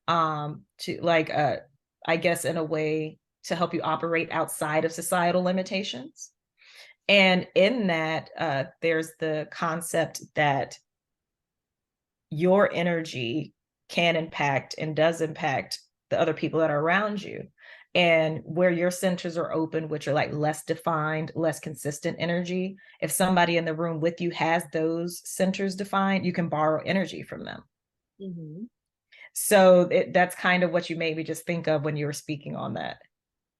To like, I guess in a way to help you operate outside of societal limitations. And in that, there's the concept that your energy can impact and does impact the other people that are around you. And where your centers are open, which are like less defined, less consistent energy, if somebody in the room with you has those centers defined, you can borrow energy from them. Mm-hmm. So that's kind of what you made me just think of when you were speaking on that.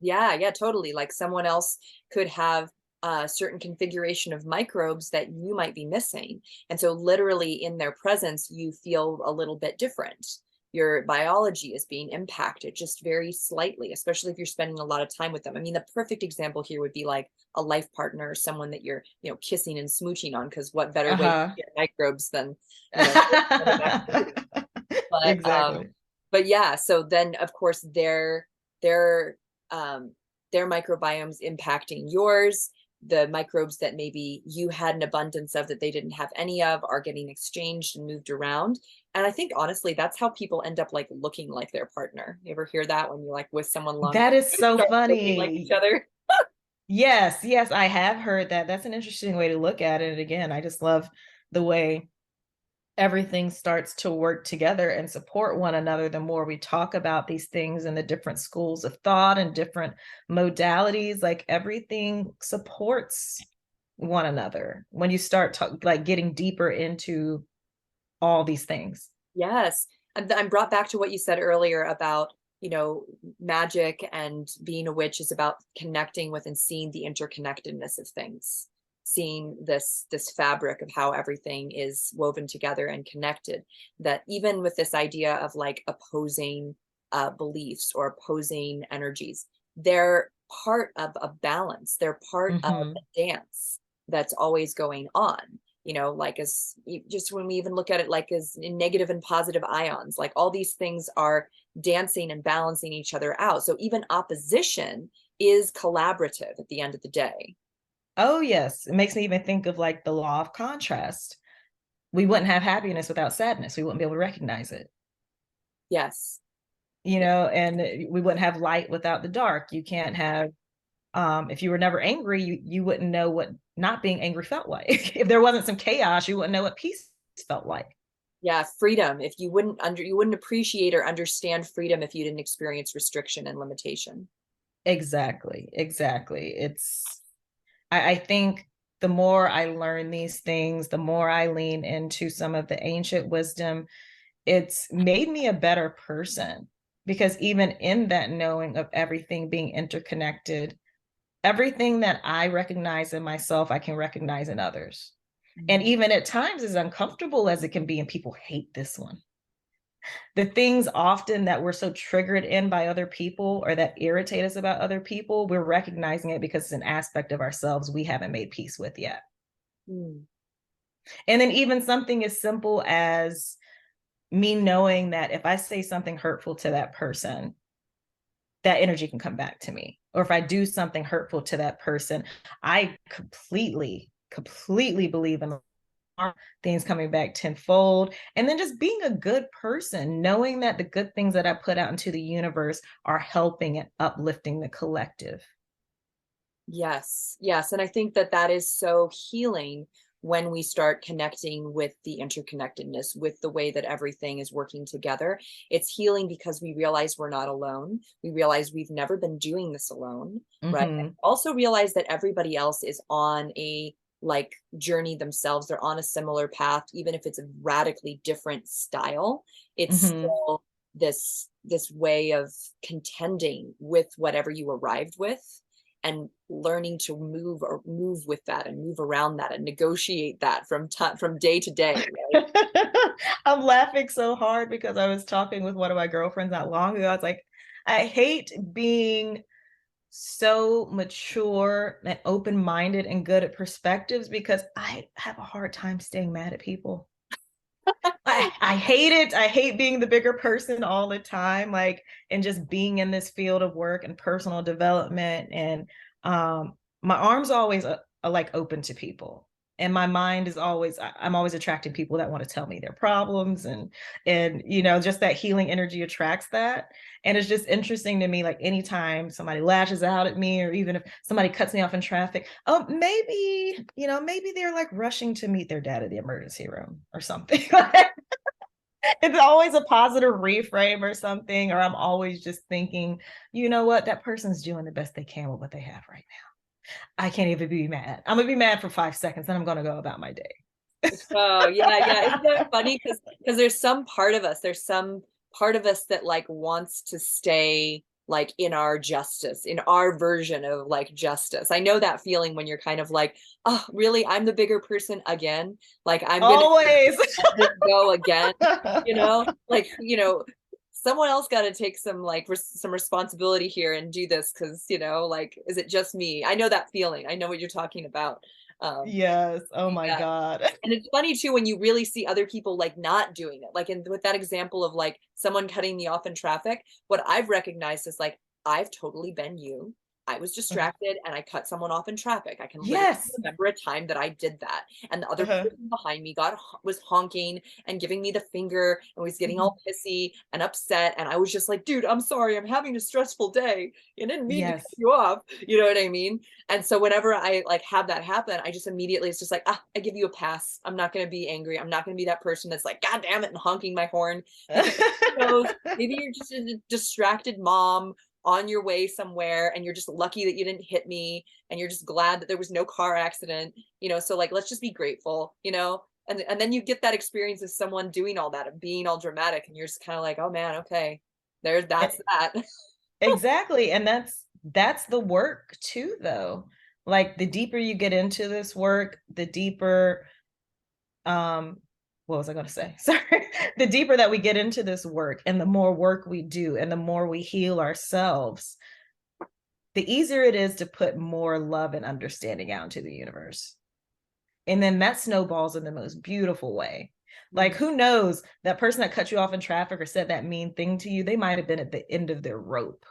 Yeah, totally. Like someone else could have a certain configuration of microbes that you might be missing. And so literally in their presence, you feel a little bit different. Your biology is being impacted just very slightly, especially if you're spending a lot of time with them. I mean, the perfect example here would be like a life partner or someone that you're, kissing and smooching on, because what better way to get microbes than, but Exactly. but yeah, so then of course their their microbiomes impacting yours. The microbes that maybe you had an abundance of that they didn't have any of are getting exchanged and moved around. And I think honestly, that's how people end up like looking like their partner. You ever hear that when you're like with someone long That time, is so start looking like each funny. other? Yes, I have heard that. That's an interesting way to look at it. Again, I just love the way everything starts to work together and support one another. The more we talk about these things and the different schools of thought and different modalities, like everything supports one another when you start like getting deeper into all these things. Yes. I'm brought back to what you said earlier about, magic and being a witch is about connecting with and seeing the interconnectedness of things, seeing this fabric of how everything is woven together and connected. That even with this idea of like opposing beliefs or opposing energies, they're part of a balance. They're part of a dance that's always going on. Like as just when we even look at it like as negative and positive ions, like all these things are dancing and balancing each other out. So even opposition is collaborative at the end of the day. Oh, yes. It makes me even think of like the law of contrast. We wouldn't have happiness without sadness. We wouldn't be able to recognize it. Yes. And we wouldn't have light without the dark. You can't have, if you were never angry, you wouldn't know what not being angry felt like. If there wasn't some chaos, you wouldn't know what peace felt like. Yeah, freedom. If you wouldn't appreciate or understand freedom if you didn't experience restriction and limitation. Exactly. I think the more I learn these things, the more I lean into some of the ancient wisdom, it's made me a better person, because even in that knowing of everything being interconnected, everything that I recognize in myself, I can recognize in others. And even at times, as uncomfortable as it can be, and people hate this one, the things often that we're so triggered in by other people or that irritate us about other people, we're recognizing it because it's an aspect of ourselves we haven't made peace with yet. And then even something as simple as me knowing that if I say something hurtful to that person, that energy can come back to me. Or if I do something hurtful to that person, I completely believe in things coming back tenfold. And then just being a good person, knowing that the good things that I put out into the universe are helping and uplifting the collective. Yes. And I think that is so healing when we start connecting with the interconnectedness, with the way that everything is working together. It's healing because we realize we're not alone. We realize we've never been doing this alone, right? And also realize that everybody else is on a like journey themselves. They're on a similar path, even if it's a radically different style. It's still this way of contending with whatever you arrived with, and learning to move with that and move around that and negotiate that from day to day. Right? I'm laughing so hard because I was talking with one of my girlfriends not long ago. I was like, I hate being so mature and open-minded and good at perspectives because I have a hard time staying mad at people. I hate it. I hate being the bigger person all the time, like, and just being in this field of work and personal development. And my arms always are like open to people. And my mind is always, I'm always attracting people that want to tell me their problems, and just that healing energy attracts that. And it's just interesting to me, like anytime somebody lashes out at me, or even if somebody cuts me off in traffic, oh, maybe they're like rushing to meet their dad at the emergency room or something. It's always a positive reframe or something, or I'm always just thinking, you know what, that person's doing the best they can with what they have right now. I can't even be mad. I'm gonna be mad for 5 seconds, then I'm gonna go about my day. Oh, yeah, yeah. Isn't that funny? Because there's some part of us that like wants to stay like in our justice, in our version of like justice. I know that feeling when you're kind of like, oh, really? I'm the bigger person again. Like I'm gonna Always. let this go again, like, someone else got to take some like some responsibility here and do this because, like, is it just me? I know that feeling. I know what you're talking about. Yes. Oh my Yeah. God. And it's funny too when you really see other people like not doing it. Like with that example of like someone cutting me off in traffic, what I've recognized is like I've totally been you. I was distracted and I cut someone off in traffic. I can literally Yes. remember a time that I did that, and the other Uh-huh. person behind me was honking and giving me the finger and was getting all pissy and upset, and I was just like, dude, I'm sorry, I'm having a stressful day. You didn't mean to cut Yes. you off. You know what I mean? And so whenever I like have that happen, I just immediately, it's just like, I give you a pass. I'm not going to be angry. I'm not going to be that person that's like, God damn it, and honking my horn, because who knows, maybe you're just a distracted mom on your way somewhere and you're just lucky that you didn't hit me and you're just glad that there was no car accident, so like let's just be grateful, and then you get that experience of someone doing all that and being all dramatic and you're just kind of like, oh man, okay, that's that. Exactly. And that's the work too, though. Like the deeper you get into this work, the deeper what was I going to say? Sorry. The deeper that we get into this work and the more work we do and the more we heal ourselves, the easier it is to put more love and understanding out into the universe. And then that snowballs in the most beautiful way. Like, who knows, that person that cut you off in traffic or said that mean thing to you, they might have been at the end of their rope.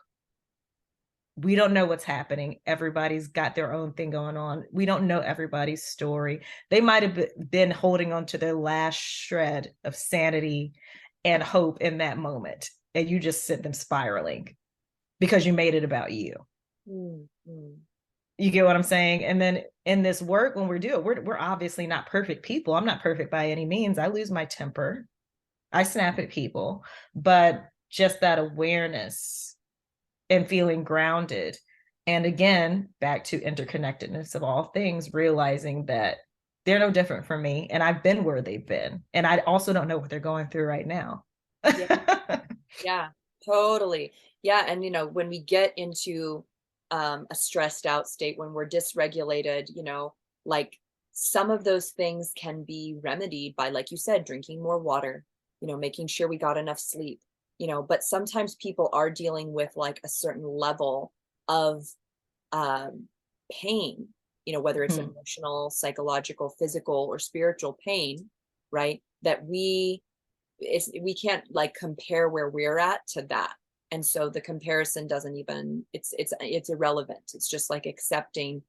We don't know what's happening. Everybody's got their own thing going on. We don't know everybody's story. They might have been holding on to their last shred of sanity and hope in that moment. And you just sent them spiraling because you made it about you. Mm-hmm. You get what I'm saying? And then in this work, when we're obviously not perfect people. I'm not perfect by any means. I lose my temper. I snap at people, but just that awareness and feeling grounded. And again, back to interconnectedness of all things, realizing that they're no different from me. And I've been where they've been. And I also don't know what they're going through right now. Yeah. Yeah, totally. Yeah. And, when we get into a stressed out state, when we're dysregulated, like some of those things can be remedied by, like you said, drinking more water, making sure we got enough sleep, but sometimes people are dealing with like a certain level of um, pain, whether it's emotional, psychological, physical, or spiritual pain, right? That we can't like compare where we're at to that. And so the comparison doesn't even, it's irrelevant. It's just like accepting,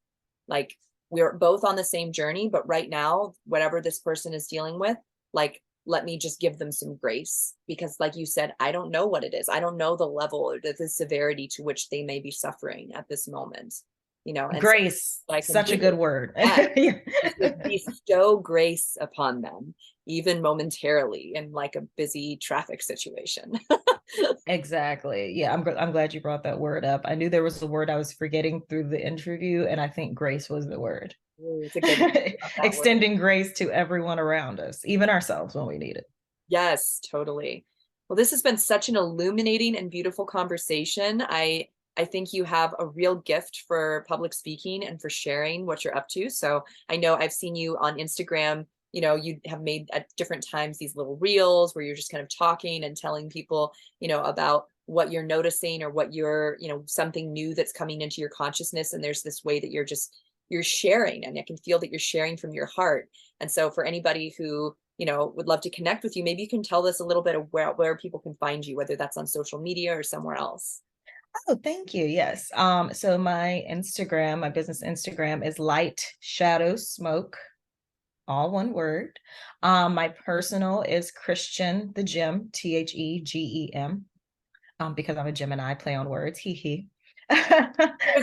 like, we're both on the same journey, but right now, whatever this person is dealing with, like, let me just give them some grace, because like you said, I don't know what it is. I don't know the level or the severity to which they may be suffering at this moment, and so Grace, what I can such a do, good word. is just bestow grace upon them, even momentarily in like a busy traffic situation. Exactly. Yeah, I'm glad you brought that word up. I knew there was a word I was forgetting through the interview, and I think grace was the word. Ooh, it's a good one. That word. Extending grace to everyone around us, even ourselves when we need it. Yes, totally. Well, this has been such an illuminating and beautiful conversation. I think you have a real gift for public speaking and for sharing what you're up to. So I know I've seen you on Instagram. You have made at different times these little reels where you're just kind of talking and telling people, about what you're noticing or what you're, something new that's coming into your consciousness. And there's this way that you're sharing, and I can feel that you're sharing from your heart. And so for anybody who, would love to connect with you, maybe you can tell us a little bit of where people can find you, whether that's on social media or somewhere else. Oh, thank you. Yes. So my Instagram, my business Instagram is Light Shadow Smoke, all one word. My personal is Christian the Gem, THEGEM, because I'm a Gemini, play on words. Hee hee. Because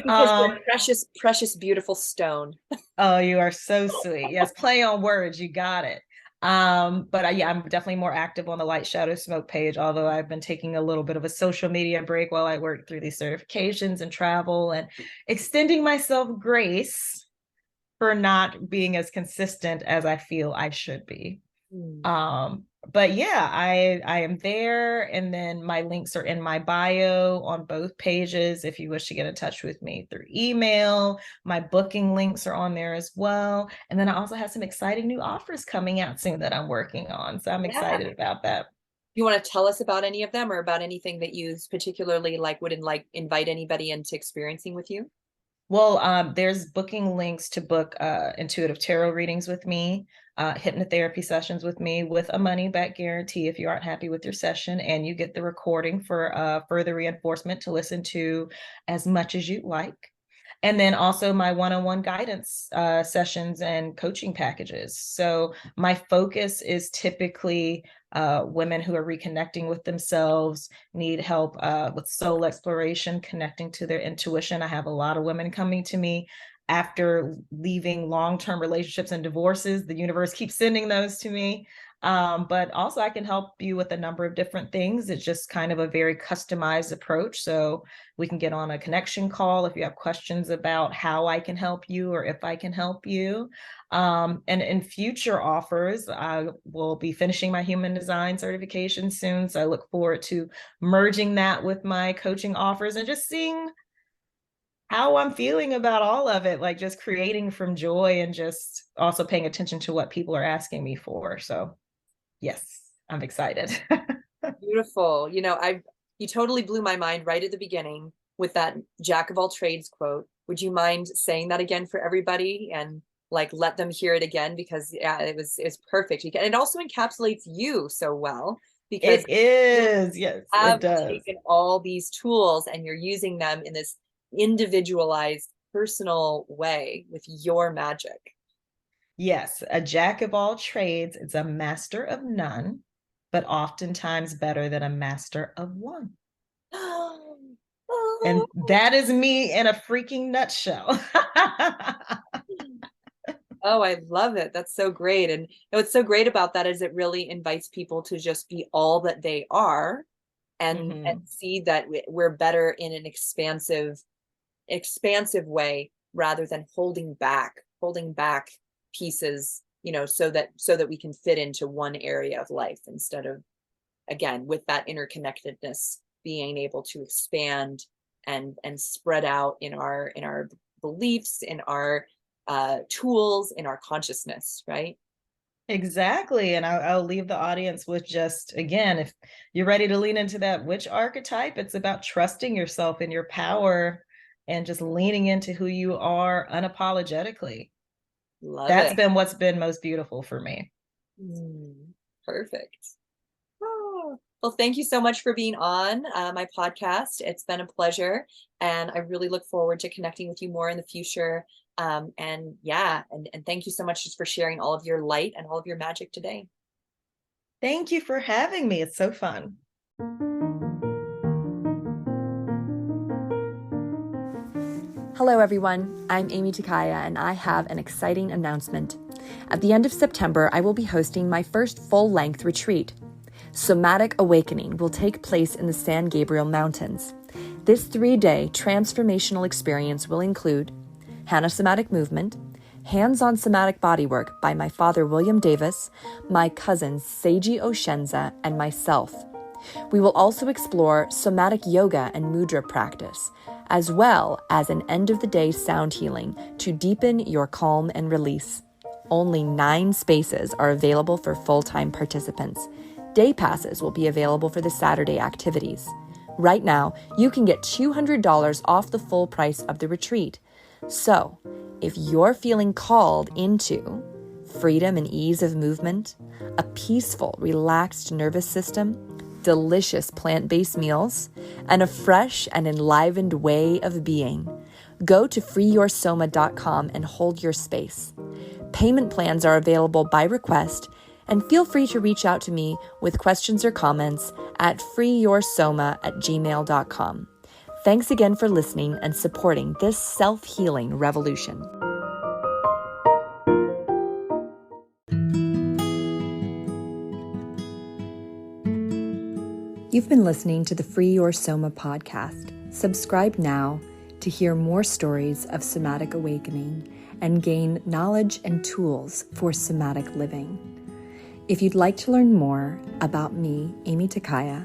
you're a precious, precious, beautiful stone. Oh, you are so sweet. Yes, play on words. You got it. Yeah, I'm definitely more active on the Light Shadow Smoke page, although I've been taking a little bit of a social media break while I work through these certifications and travel and extending myself grace for not being as consistent as I feel I should be. But yeah, I am there, and then my links are in my bio on both pages if you wish to get in touch with me through email. My booking links are on there as well. And then I also have some exciting new offers coming out soon that I'm working on. So I'm excited about that. You want to tell us about any of them or about anything that you particularly wouldn't invite anybody into experiencing with you? Well, there's booking links to book intuitive tarot readings with me, hypnotherapy sessions with me with a money back guarantee if you aren't happy with your session, and you get the recording for further reinforcement to listen to as much as you'd like. And then also my one-on-one guidance sessions and coaching packages. So my focus is typically women who are reconnecting with themselves, need help with soul exploration, connecting to their intuition. I have a lot of women coming to me after leaving long-term relationships and divorces. The universe keeps sending those to me. But also I can help you with a number of different things. It's just kind of a very customized approach. So we can get on a connection call if you have questions about how I can help you or if I can help you. And in future offers, I will be finishing my human design certification soon. So I look forward to merging that with my coaching offers and just seeing how I'm feeling about all of it, like just creating from joy and just also paying attention to what people are asking me for. So yes, I'm excited. Beautiful. You totally blew my mind right at the beginning with that Jack of all trades quote. Would you mind saying that again for everybody and let them hear it again? Because yeah, it's perfect. And it also encapsulates you so well because it is, yes, it does. Taken all these tools and you're using them in this individualized, personal way with your magic. Yes, a jack of all trades is a master of none, but oftentimes better than a master of one. And that is me in a freaking nutshell. Oh, I love it. That's so great. And what's so great about that is it really invites people to just be all that they are and see that we're better in an expansive way rather than holding back pieces, so that we can fit into one area of life instead of, again, with that interconnectedness, being able to expand and spread out in our beliefs, in our tools, in our consciousness, right? Exactly. And I'll leave the audience with just, again, if you're ready to lean into that witch archetype, it's about trusting yourself and your power and just leaning into who you are unapologetically. That's been what's been most beautiful for me. Perfect. Oh, well, thank you so much for being on my podcast. It's been a pleasure. And I really look forward to connecting with you more in the future. And thank you so much just for sharing all of your light and all of your magic today. Thank you for having me. It's so fun. Hello, everyone. I'm Amy Takaya, and I have an exciting announcement. At the end of September, I will be hosting my first full-length retreat. Somatic Awakening will take place in the San Gabriel Mountains. This 3-day transformational experience will include Hana Somatic Movement, hands-on somatic bodywork by my father, William Davis, my cousins, Seiji Oshenza, and myself. We will also explore somatic yoga and mudra practice, as well as an end-of-the-day sound healing to deepen your calm and release. Only 9 spaces are available for full-time participants. Day passes will be available for the Saturday activities. Right now, you can get $200 off the full price of the retreat. So, if you're feeling called into freedom and ease of movement, a peaceful, relaxed nervous system, delicious plant-based meals, and a fresh and enlivened way of being, go to freeyoursoma.com and hold your space. Payment plans are available by request, and feel free to reach out to me with questions or comments at freeyoursoma@gmail.com. Thanks again for listening and supporting this self-healing revolution. You've been listening to the Free Your Soma podcast. Subscribe now to hear more stories of somatic awakening and gain knowledge and tools for somatic living. If you'd like to learn more about me, Amy Takaya,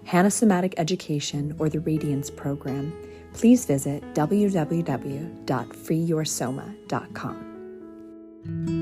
Hannah Somatic Education, or the Radiance Program, please visit www.freeyoursoma.com.